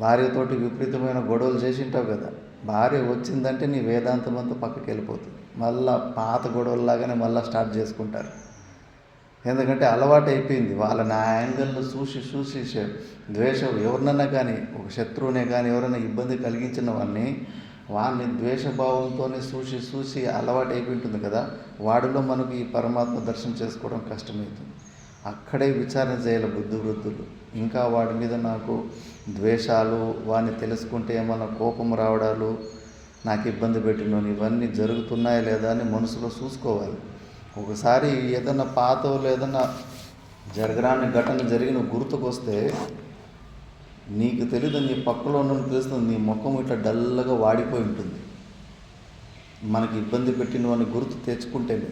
భార్యతోటి విపరీతమైన గొడవలు చేసింటావు కదా, భార్య వచ్చిందంటే నీ వేదాంతం అంతా పక్కకి వెళ్ళిపోతుంది. మళ్ళా పాత గొడవల్లాగానే మళ్ళీ స్టార్ట్ చేసుకుంటారు. ఎందుకంటే అలవాటు అయిపోయింది. వాళ్ళని ఆ యాంగిల్లో చూసి ద్వేషం ఎవరినన్నా కానీ, ఒక శత్రువునే కానీ ఎవరైనా ఇబ్బంది కలిగించిన వాడిని ద్వేషభావంతోనే చూసి అలవాటు అయిపోయి ఉంటుంది కదా, వాడిలో మనకు ఈ పరమాత్మ దర్శనం చేసుకోవడం కష్టమవుతుంది. అక్కడే విచారణ చేయాలి బుద్ధివృద్ధులు. ఇంకా వాడి మీద నాకు ద్వేషాలు, వాడిని తెలుసుకుంటే ఏమన్నా కోపం రావడాలు, నాకు ఇబ్బంది పెట్టినోని ఇవన్నీ జరుగుతున్నాయా లేదా అని మనసులో చూసుకోవాలి. ఒకసారి ఏదన్నా పాతో ఏదన్నా జరగరాని ఘటన జరిగిన గుర్తుకొస్తే నీకు తెలీదు, నీ పక్కలో ఉన్న తెలుస్తుంది, నీ ముఖం ఇట్లా డల్గా వాడిపోయి ఉంటుంది. మనకి ఇబ్బంది పెట్టినవని గుర్తు తెచ్చుకుంటేనే,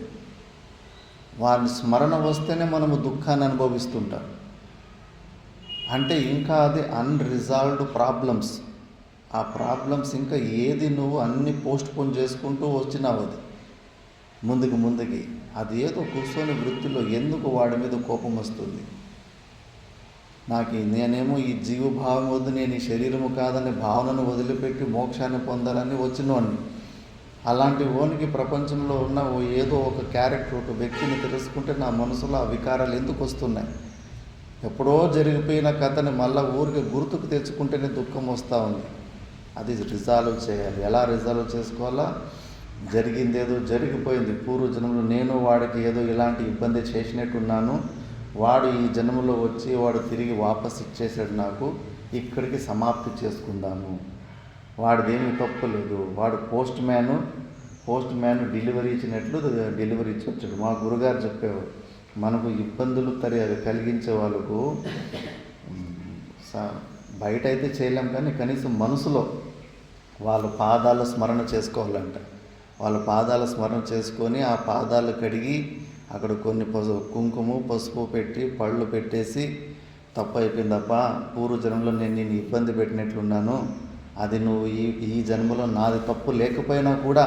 వారిని స్మరణ వస్తేనే మనము దుఃఖాన్ని అనుభవిస్తుంటాం. అంటే ఇంకా అది అన్రిజాల్వ్డ్ ప్రాబ్లమ్స్. ఆ ప్రాబ్లమ్స్ ఇంకా ఏది నువ్వు అన్ని పోస్ట్పోన్ చేసుకుంటూ వచ్చినావు, అది ముందుకి అది ఏదో కూర్చొని వృత్తిలో ఎందుకు వాడి మీద కోపం వస్తుంది. నేనేమో ఈ జీవభావం వద్దు, నేను ఈ శరీరము కాదనే భావనను వదిలిపెట్టి మోక్షాన్ని పొందాలని వచ్చినవాడిని. అలాంటి ఓనికి ప్రపంచంలో ఉన్న ఏదో ఒక క్యారెక్టర్, ఒక వ్యక్తిని తెలుసుకుంటే నా మనసులో ఆ వికారాలు ఎందుకు వస్తున్నాయి. ఎప్పుడో జరిగిపోయిన కథని మళ్ళీ ఊరికి గుర్తుకు తెచ్చుకుంటేనే దుఃఖం వస్తూ ఉంది. అది రిజాల్వ్ చేయాలి. ఎలా రిజాల్వ్ చేసుకోవాలా? జరిగిందేదో జరిగిపోయింది. పూర్వజన్మలో నేను వాడికి ఏదో ఇలాంటి ఇబ్బంది చేసినట్టున్నాను, వాడు ఈ జన్మలో వచ్చి వాడు తిరిగి వాపస్ ఇచ్చేసాడు, నాకు ఇక్కడికి సమాప్తి చేసుకుందాము. వాడిదేమీ తప్పు లేదు. వాడు పోస్ట్ మ్యాన్ డెలివరీ ఇచ్చినట్లు డెలివరీ ఇచ్చి వచ్చాడు. మా గురుగారు చెప్పేవారు, మనకు ఇబ్బందులు కలిగించే వాళ్ళకు బయట అయితే చేయలేం, కానీ కనీసం మనసులో వాళ్ళ పాదాల స్మరణ చేసుకోవాలంట. వాళ్ళ పాదాల స్మరణ చేసుకొని ఆ పాదాలు కడిగి అక్కడ కొన్ని కుంకుమ పసుపు పెట్టి పళ్ళు పెట్టేసి, తప్పు అయిపోయిందప్ప, పూర్వజన్మలో నేను నిన్ను ఇబ్బంది పెట్టినట్లున్నాను, అది నువ్వు ఈ జన్మలో నాది తప్పు లేకపోయినా కూడా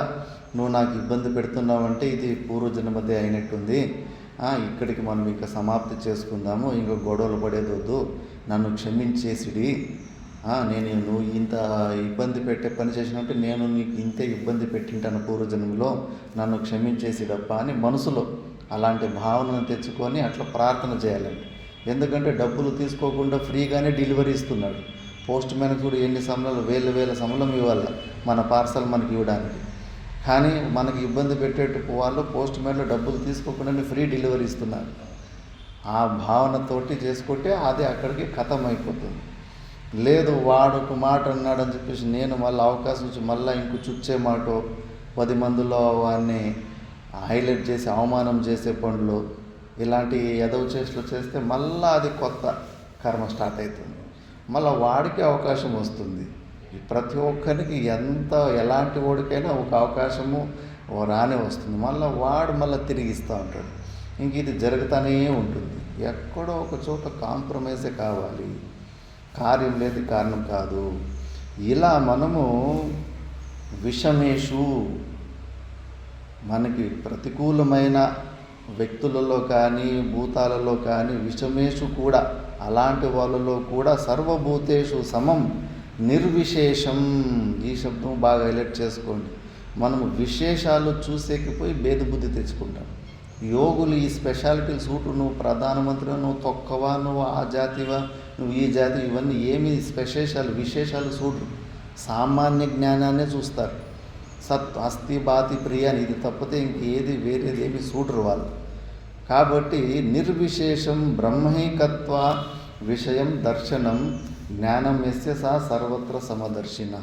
నువ్వు నాకు ఇబ్బంది పెడుతున్నావంటే ఇది పూర్వజన్మదే అయినట్టుంది, ఇక్కడికి మనం ఇంకా సమాప్తి చేసుకుందాము, ఇంకా గొడవలు పడేది వద్దు, నన్ను క్షమించేసిడి, నువ్వు ఇంత ఇబ్బంది పెట్టే పని చేసినట్టు నేను నీకు ఇంతే ఇబ్బంది పెట్టింటాను పూర్వజన్మలో, నన్ను క్షమించేసిడప్ప అని మనసులో అలాంటి భావనను తెచ్చుకొని అట్లా ప్రార్థన చేయాలండి. ఎందుకంటే డబ్బులు తీసుకోకుండా ఫ్రీగానే డెలివరీ ఇస్తున్నాడు. పోస్ట్ మ్యాన్ కూడా ఎన్ని సమయాలు వేల సమయం ఇవ్వాలి మన పార్సల్ మనకి ఇవ్వడానికి, కానీ మనకి ఇబ్బంది పెట్టేట్టు వాళ్ళు పోస్ట్ మ్యాన్లో డబ్బులు తీసుకోకుండానే ఫ్రీ డెలివరీ ఇస్తున్నారు. ఆ భావనతోటి చేసుకుంటే అది అక్కడికి ఖతం అయిపోతుంది. లేదు వాడు ఒక మాట అన్నాడని చెప్పేసి నేను మళ్ళీ అవకాశం ఇచ్చి మళ్ళీ ఇంకో చుచ్చే మాట 10 మందిలో వాడిని హైలైట్ చేసి అవమానం చేసే పనులు, ఇలాంటి ఎదవ చేష్టలు చేస్తే మళ్ళీ అది కొత్త కర్మ స్టార్ట్ అవుతుంది. మళ్ళీ వాడికి అవకాశం వస్తుంది. ప్రతి ఒక్కరికి ఎలాంటి వాడికైనా ఒక అవకాశము రానే వస్తుంది. వాడు మళ్ళీ తిరిగిస్తూ ఉంటాడు. ఇంక ఇది జరుగుతూనే ఉంటుంది. ఎక్కడో ఒక చోట కాంప్రమైజే కావాలి, కార్యం లేదు కారణం కాదు. ఇలా మనము విషమేషు, మనకి ప్రతికూలమైన వ్యక్తులలో కానీ భూతాలలో కానీ విషమేషు కూడా, అలాంటి వాళ్ళలో కూడా సర్వభూతేషు సమం నిర్విశేషం. ఈ శబ్దం బాగా హైలైట్ చేసుకోండి. మనము విశేషాలు చూసేకపోయి భేదబుద్ధి తెచ్చుకుంటాం. యోగులు ఈ స్పెషాలిటీలు సూటు, నువ్వు ప్రధానమంత్రి, నువ్వు తొక్కవా, నువ్వు ఆ జాతివా, నువ్వు ఈ జాతి, ఇవన్నీ ఏమి విశేషాలు సూటు, సామాన్య జ్ఞానాన్నే చూస్తారు. సత్ అస్థి బాతి ప్రియ అని ఇది తప్పితే ఇంకేది వేరేది ఏమి సూటరు వాళ్ళు. కాబట్టి నిర్విశేషం బ్రహ్మైకత్వ విషయం దర్శనం జ్ఞానం యస్య సా సర్వత్ర సమదర్శిన.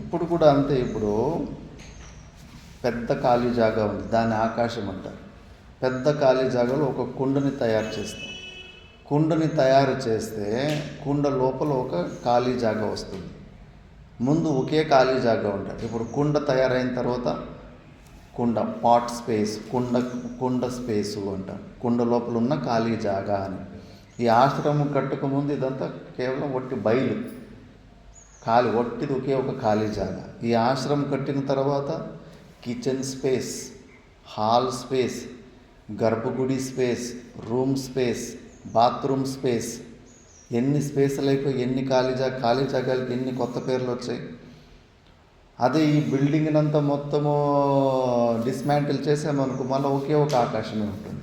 ఇప్పుడు కూడా అంతే. ఇప్పుడు పెద్ద ఖాళీ జాగా ఉంది, దాన్ని ఆకాశం అంటారు. పెద్ద ఖాళీ జాగాలో ఒక కుండని తయారు చేస్తాం. కుండని తయారు చేస్తే కుండ లోపల ఒక ఖాళీ జాగా వస్తుంది. ముందు ఒకే ఖాళీ జాగా ఉంటుంది. ఇప్పుడు కుండ తయారైన తర్వాత కుండ పాట్ స్పేస్, కుండ స్పేసు అంటాం. కుండ లోపల ఉన్న ఖాళీ జాగా అని. ఈ ఆశ్రమం కట్టకముందు ఇదంతా కేవలం ఒట్టి బయలు, ఒట్టిది ఒకే ఒక ఖాళీ జాగా. ఈ ఆశ్రమం కట్టిన తర్వాత కిచెన్ స్పేస్, హాల్ స్పేస్, గర్భగుడి space, room space, bathroom space, ఎన్ని స్పేస్లు అయిపోయి ఎన్ని ఖాళీ జాగాలకి ఎన్ని కొత్త పేర్లు వచ్చాయి. అదే ఈ బిల్డింగ్ని అంతా మొత్తము డిస్మాంటిల్ చేసామనుకో మళ్ళీ ఒకే ఒక ఆకాశమే ఉంటుంది.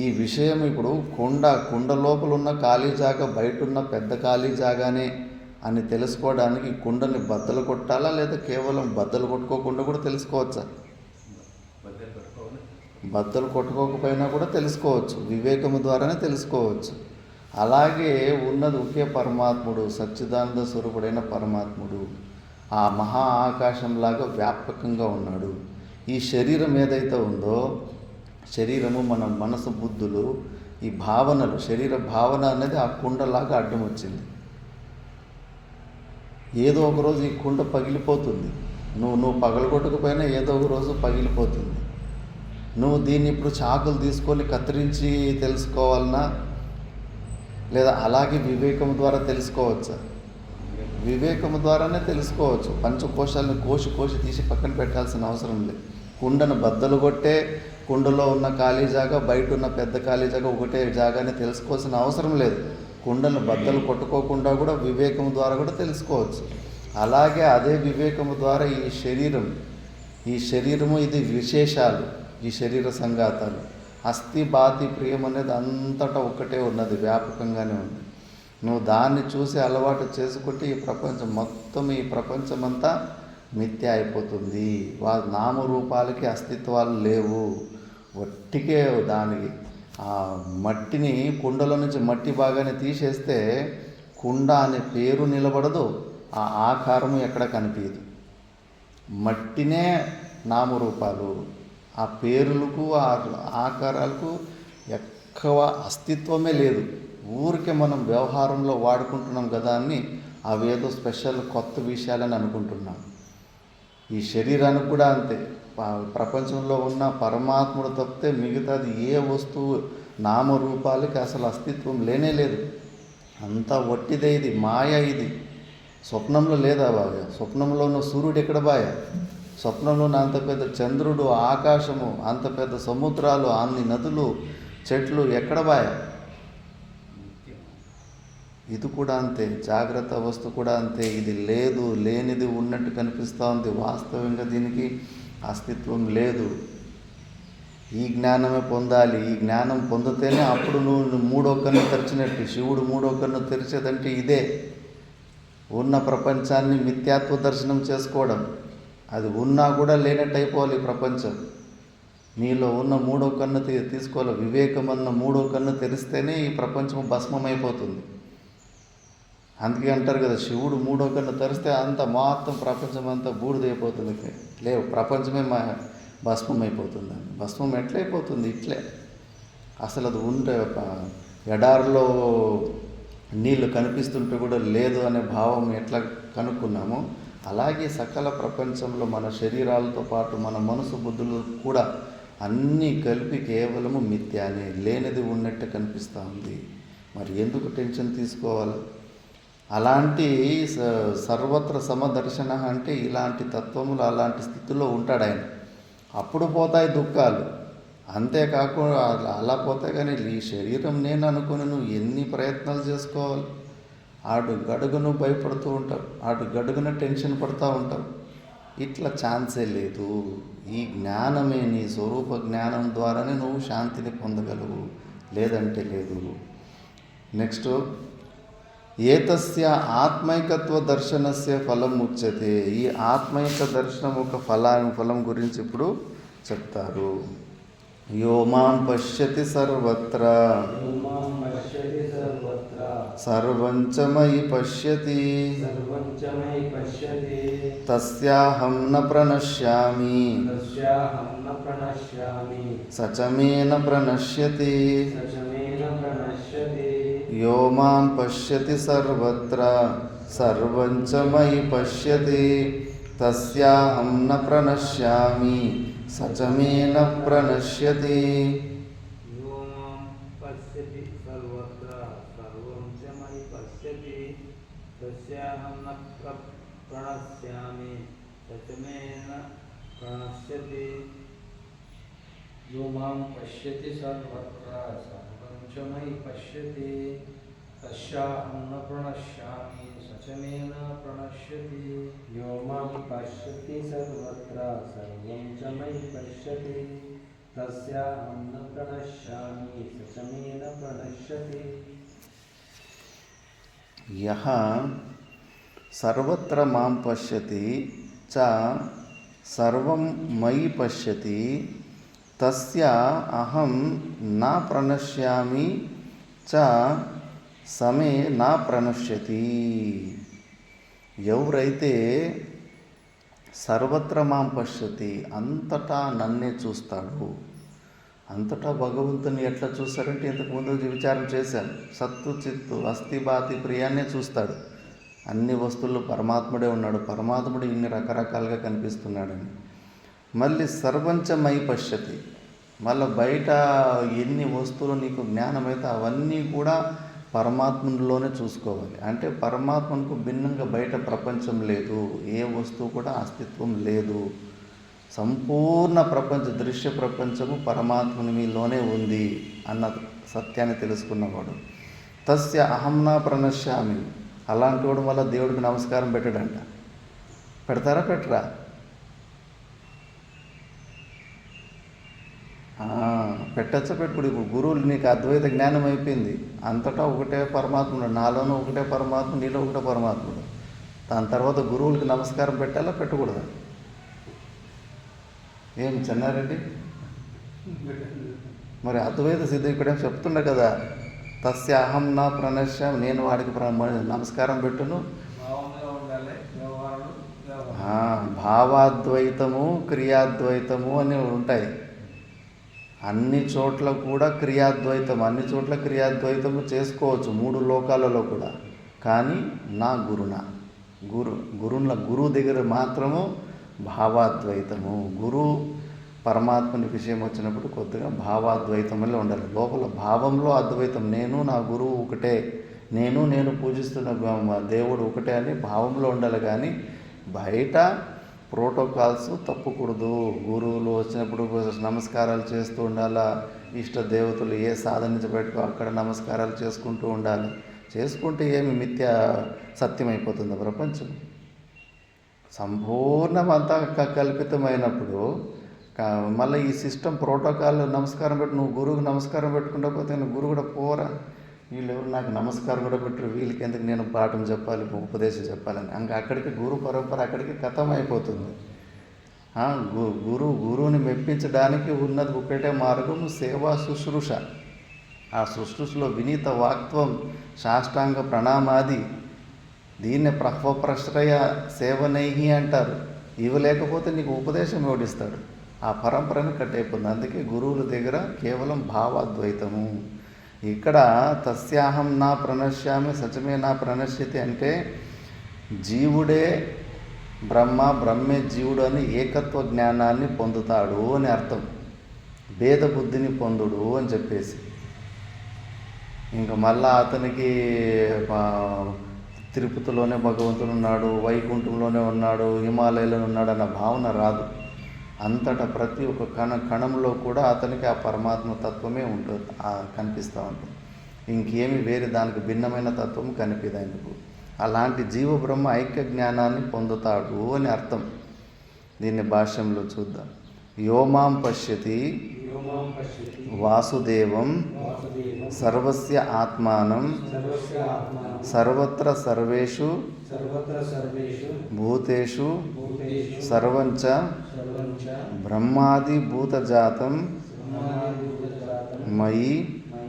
ఈ విషయం ఇప్పుడు కుండ లోపల ఉన్న ఖాళీ జాగా బయట ఉన్న పెద్ద ఖాళీ జాగానే అని తెలుసుకోవడానికి కుండని బద్దలు కొట్టాలా, లేదా కేవలం బద్దలు కొట్టుకోకుండా కూడా తెలుసుకోవచ్చా? బద్దలు కొట్టుకోకపోయినా కూడా తెలుసుకోవచ్చు, వివేకము ద్వారానే తెలుసుకోవచ్చు. అలాగే ఉన్నది ఒకే పరమాత్ముడు, సచ్చిదానంద స్వరూపుడైన పరమాత్ముడు ఆ మహా ఆకాశంలాగా వ్యాపకంగా ఉన్నాడు. ఈ శరీరం ఏదైతే ఉందో, శరీరము, మన మనసు, బుద్ధులు, ఈ భావనలు, శరీర భావన అనేది ఆ కుండలాగా అడ్డం వచ్చింది. ఏదో ఒక రోజు ఈ కుండ పగిలిపోతుంది. నువ్వు పగలగొట్టకపోయినా ఏదో ఒక రోజు పగిలిపోతుంది. నువ్వు దీన్ని ఇప్పుడు చాకులు తీసుకొని కత్తిరించి తెలుసుకోవాలన్నా, లేదా అలాగే వివేకం ద్వారా తెలుసుకోవచ్చా? వివేకము ద్వారానే తెలుసుకోవచ్చు. పంచకోశాలను కోసి తీసి పక్కన పెట్టాల్సిన అవసరం లేదు. కుండను బద్దలు కొట్టే కుండలో ఉన్న ఖాళీ జాగా, బయట ఉన్న పెద్ద ఖాళీ జాగా ఒకటే జాగానే తెలుసుకోవాల్సిన అవసరం లేదు. కుండను బద్దలు కొట్టుకోకుండా కూడా వివేకం ద్వారా కూడా తెలుసుకోవచ్చు. అలాగే అదే వివేకము ద్వారా ఈ శరీరము ఇది విశేషాలు, ఈ శరీర సంఘాతాలు, అస్థి బాతి ప్రియం అనేది అంతటా ఒక్కటే ఉన్నది, వ్యాపకంగానే ఉంది. నువ్వు దాన్ని చూసి అలవాటు చేసుకుంటే ఈ ప్రపంచమంతా మిథ్య అయిపోతుంది. నామరూపాలకి అస్తిత్వాలు లేవు. ఒట్టికే దానికి ఆ మట్టిని, కుండలో నుంచి మట్టి భాగాన్ని తీసేస్తే కుండ అనే పేరు నిలబడదు, ఆ ఆకారము ఎక్కడ కనిపించదు. మట్టినే నామరూపాలు, ఆ పేరులకు, ఆ ఆకారాలకు ఎక్కువ అస్తిత్వమే లేదు. ఊరికే మనం వ్యవహారంలో వాడుకుంటున్నాం కదా అని అవేదో స్పెషల్ కొత్త విషయాలని అనుకుంటున్నాం. ఈ శరీరానికి కూడా అంతే. ప్రపంచంలో ఉన్న పరమాత్ముడు తప్పితే మిగతాది ఏ వస్తువు, నామరూపాలకి అసలు అస్తిత్వం లేనే లేదు. అంతా ఒట్టిదే, ఇది మాయ. ఇది స్వప్నంలో లేదా బాగా? స్వప్నంలో ఉన్న సూర్యుడు ఎక్కడ బాయా? స్వప్నంలో ఉన్న అంత పెద్ద చంద్రుడు, ఆకాశము, అంత పెద్ద సముద్రాలు, అన్ని నదులు, చెట్లు ఎక్కడ బాయా? ఇది కూడా అంతే. జాగ్రత్త అవస్థ కూడా అంతే. ఇది లేదు, లేనిది ఉన్నట్టు కనిపిస్తూ ఉంది. వాస్తవంగా దీనికి అస్తిత్వం లేదు. ఈ జ్ఞానమే పొందాలి. ఈ జ్ఞానం పొందితేనే అప్పుడు నువ్వు మూడో కన్ను తెరిచినట్టు. శివుడు మూడో కన్ను తెరిచేదంటే ఇదే. ఉన్న ప్రపంచాన్ని మిథ్యాత్వ దర్శనం చేసుకోవడం. అది ఉన్నా కూడా లేనట్టు అయిపోవాలి ఈ ప్రపంచం. నీలో ఉన్న మూడో కన్ను తీసుకోవాలి. వివేకం అన్న మూడో కన్ను తెరిస్తేనే ఈ ప్రపంచం భస్మమైపోతుంది. అందుకే అంటారు కదా, శివుడు మూడో కన్ను తెరిస్తే అంత మొత్తం ప్రపంచం అంతా బూడిదైపోతుంది. లేవు, ప్రపంచమే భస్మం అయిపోతుంది. భస్మం ఎట్లయిపోతుంది? ఇట్లే. అసలు అది ఉంటే ఎడారిలో నీళ్ళు కనిపిస్తుంటే కూడా లేదు అనే భావం ఎట్లా కనుక్కున్నామో, అలాగే సకల ప్రపంచంలో మన శరీరాలతో పాటు మన మనసు, బుద్ధులు కూడా అన్నీ కలిపి కేవలము మిథ్యానే, లేనిది ఉన్నట్టు కనిపిస్తూ ఉంది. మరి ఎందుకు టెన్షన్ తీసుకోవాలి? అలాంటి సర్వత్ర సమదర్శన అంటే ఇలాంటి తత్వములు, అలాంటి స్థితిలో ఉంటాడు ఆయన. అప్పుడు పోతాయి దుఃఖాలు. అంతేకాకుండా అలా పోతే కానీ ఈ శరీరం నేను అనుకుని నువ్వు ఎన్ని ప్రయత్నాలు చేసుకోవాలి? ఆడు గడుగును భయపడుతూ ఉంటావు, ఆడు గడుగున టెన్షన్ పడుతూ ఉంటావు. ఇట్లా ఛాన్సే లేదు. ఈ జ్ఞానమే, నీ స్వరూప జ్ఞానం ద్వారానే నువ్వు శాంతిని పొందగలవు, లేదంటే లేదు. నెక్స్ట్, ఏతస్య ఆత్మైకత్వ దర్శనస్య ఫలం ఉచ్యతే. ఈ ఆత్మైక దర్శనం ఒక ఫలం గురించి ఇప్పుడు చెప్తారు. యో మాం పశ్యతి సర్వత్ర మాం పశ్యతి సర్వత్ర సర్వం చ మయి పశ్యతి సర్వం చ మయి పశ్యతి తస్యాహం న ప్రణశ్యామి తస్యాహం న ప్రణశ్యామి స చ మే న ప్రణశ్యతి. స చ మే న ప్రణశ్యతి. యో మాం పశ్యతి సర్వత్ర సర్వం చ మయి పశ్యతి తస్యాహం న ప్రణశ్యామి స చ మే న ప్రణశ్యతి. यो मां पश्यति सर्वत्र सर्वं च मयि पश्यति तस्याहं न प्रणश्यामि स च मे न प्रणश्यति. यो मां पश्यति सर्वत्र सर्वं च मयि पश्यति तस्याहं न प्रणश्यामि स च मे न प्रणश्यति. यो मां पश्यति सर्वत्र सर्वं च मयि पश्यति तस्याहं न प्रणश्यामि स च मे न प्रणश्यति. యః సర్వత్ర మాం పశ్యతి చ సర్వం మయి పశ్యతి తస్య అహం నా ప్రణశ్యామి చ సమే నా ప్రణశ్యతి. ఎవరైతే సర్వత్ర మాం పశ్యతి అంతటా నన్నే చూస్తాడు. అంతటా భగవంతుని ఎట్లా చూస్తారంటే ఇంతకుముందు విచారం చేశాను. సత్తు చిత్తు అస్థి బాతి ప్రియాన్నే చూస్తాడు. అన్ని వస్తువుల్లో పరమాత్ముడే ఉన్నాడు. పరమాత్ముడు ఇన్ని రకరకాలుగా కనిపిస్తున్నాడని. మళ్ళీ సర్వంచమై పశ్యతి, మళ్ళీ బయట ఎన్ని వస్తువులు నీకు జ్ఞానమైతే అవన్నీ కూడా పరమాత్మలోనే చూసుకోవాలి. అంటే పరమాత్మకు భిన్నంగా బయట ప్రపంచం లేదు, ఏ వస్తువు కూడా అస్తిత్వం లేదు. సంపూర్ణ ప్రపంచ దృశ్య ప్రపంచము పరమాత్మని మీలోనే ఉంది అన్న సత్యాన్ని తెలుసుకున్నవాడు. తస్య అహం నా ప్రణశ్యామి. అలాంటి వాడు వల్ల దేవుడికి నమస్కారం పెట్టడంట. పెడతారా పెట్టరా? పెట్టచ్చా పెట్టుకుడు. ఇప్పుడు గురువులు నీకు అద్వైత జ్ఞానం అయిపోయింది. అంతటా ఒకటే పరమాత్ముడు, నాలోనూ ఒకటే పరమాత్ముడు, నీలో ఒకటే పరమాత్ముడు. దాని తర్వాత గురువులకి నమస్కారం పెట్టాలా పెట్టకూడదా? ఏం చెన్నారెడ్డి మరి అద్వైత సిద్ధ ఇక్కడేం చెప్తుండే కదా, తస్య అహం నా ప్రణశ్యామి, నేను వాడికి నమస్కారం పెట్టును. భావాద్వైతము క్రియాద్వైతము అని ఉంటాయి. అన్ని చోట్ల కూడా క్రియాద్వైతం, అన్ని చోట్ల క్రియాద్వైతము చేసుకోవచ్చు, మూడు లోకాలలో కూడా. కానీ నా గురువు దగ్గర మాత్రము భావాద్వైతము. గురువు పరమాత్మని విషయం వచ్చినప్పుడు కొద్దిగా భావాద్వైతంలో ఉండాలి. లోపల భావంలో అద్వైతం, నేను నా గురువు ఒకటే, నేను పూజిస్తున్న దేవుడు ఒకటే అని భావంలో ఉండాలి. కానీ బయట ప్రోటోకాల్స్ తప్పకూడదు. గురువులు వచ్చినప్పుడు నమస్కారాలు చేస్తూ ఉండాలా. ఇష్ట దేవతలు ఏ సాధనించబెట్టుకో అక్కడ నమస్కారాలు చేసుకుంటూ ఉండాలి. చేసుకుంటే ఏమి మిథ్య సత్యమైపోతుంది ప్రపంచం. సంపూర్ణమంతా కల్పితమైనప్పుడు మళ్ళీ ఈ సిస్టమ్ ప్రోటోకాల్ నమస్కారం పెట్టి నువ్వు గురువుకి నమస్కారం పెట్టుకుంటా పోతే గురువు కూడా పోరా, వీళ్ళు ఎవరు నాకు నమస్కారం కూడా పెట్టరు, వీళ్ళకి ఎందుకు నేను పాఠం చెప్పాలి, ఉపదేశం చెప్పాలని. ఇంకా అక్కడికి గురు పరంపర అక్కడికి ఖతం అయిపోతుంది. గురువుని మెప్పించడానికి ఉన్నది ఒకటే మార్గం, సేవా శుశ్రూష. ఆ శుశ్రూషలో వినీత వాక్త్వం, సాష్టాంగ ప్రణామాది, దీన్నే ప్రహ్వప్రశ్రయ సేవనైహి అంటారు. ఇవి లేకపోతే నీకు ఉపదేశం ఓడిస్తాడు. ఆ పరంపరని కట్టయిపోతుంది. అందుకే గురువుల దగ్గర కేవలం భావాద్వైతము. ఇక్కడ తస్యాహం నా ప్రణశ్యామి సచమే నా ప్రణశ్యతి అంటే జీవుడే బ్రహ్మ, బ్రహ్మే జీవుడు అని ఏకత్వ జ్ఞానాన్ని పొందుతాడు అని అర్థం. భేద బుద్ధిని పొందుడు అని చెప్పేసి ఇంకా మళ్ళా అతనికి తిరుపతిలోనే భగవంతుడు ఉన్నాడు, వైకుంఠంలోనే ఉన్నాడు, హిమాలయాలో ఉన్నాడు అన్న భావన రాదు. అంతటా ప్రతి ఒక్క కణంలో కూడా అతనికి ఆ పరమాత్మ తత్వమే ఉంటుంది, కనిపిస్తూ ఉంటుంది. ఇంకేమి వేరే దానికి భిన్నమైన తత్వం కనిపిదు ఆయనకు. అలాంటి జీవ బ్రహ్మ ఐక్య జ్ఞానాన్ని పొందుతాడు అని అర్థం. దీన్ని భాష్యంలో చూద్దాం. యోమాం పశ్యతి यो मां पश्यति वासुदेवं वासुदेवं सर्वस्य आत्मानं सर्वस्य आत्मानं सर्वत्र सर्वेषु सर्वत्र सर्वेषु भूतेषु भूतेषु सर्वं च सर्वं च ब्रह्मादिभूतजातं ब्रह्मादिभूतजातं मयि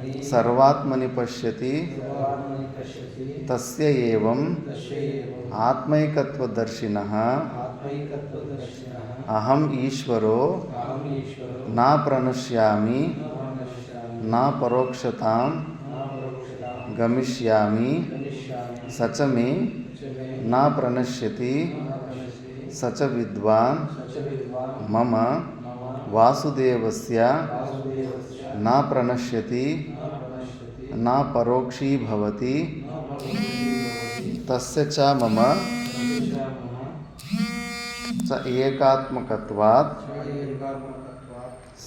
मयि सर्वात्मनि पश्यति सर्वात्मनि पश्यति तस्य एवं तस्य एव आत्मैकत्वदर्शिनः आत्मैकत्वदर्शिनः अहम् ईश्वरो अहम् ईश्वरो न प्रणश्यामि न प्रणश्यामि न परोक्षतां न परोक्षतां गमिष्यामि गमिष्यामि स च मे च मे न प्रणश्यति न प्रणश्यति स च विद्वान् स च विद्वान् मम मम वासुदेवस्य वासुदेवस्य न प्रणश्यति न प्रणश्यति न परोक्षी भवति न परोक्षी भवति तस्य च मम तस्य च मम च एकात्मकत्वात् च एकात्मकत्वात्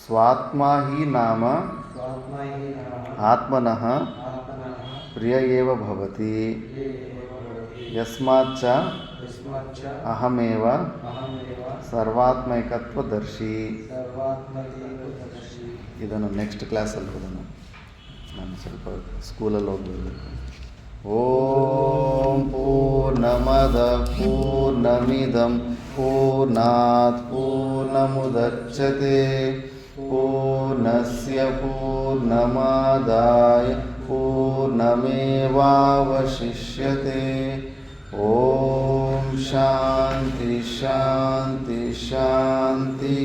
स्वात्मा हि नाम स्वात्मा हि नमः आत्मनः आत्मनः प्रिय एव भवति ये एव भवति यस्माच्च यस्माच्च अहमेव अहमेव ಸರ್ವಾತ್ಮೈಕತ್ವದರ್ಶಿ. ಸರ್ವಾತ್ಮಕೇತದರ್ಶಿ. ಇದನ್ನು ನೆಕ್ಸ್ಟ್ ಕ್ಲಾಸಲ್ಲಿ ಓದೋಣ. ನಾನು ಸ್ವಲ್ಪ ಸ್ಕೂಲಲ್ಲಿ ಹೋಗ್ಬೇಕು. ಓಂ ಪೂರ್ಣಮದ ಪೂರ್ಣಮಿದಂ ಪೂರ್ಣಾತ್ ಪೂರ್ಣಮುದಚ್ಯತೆ ಪೂರ್ಣಸ್ಯ ಪೂರ್ಣಮಾದಾಯ ಪೂರ್ಣಮೇವಾವಶಿಷ್ಯತೆ. ಓಂ ಶಾಂತಿ ಶಾಂತಿ ಶಾಂತಿ.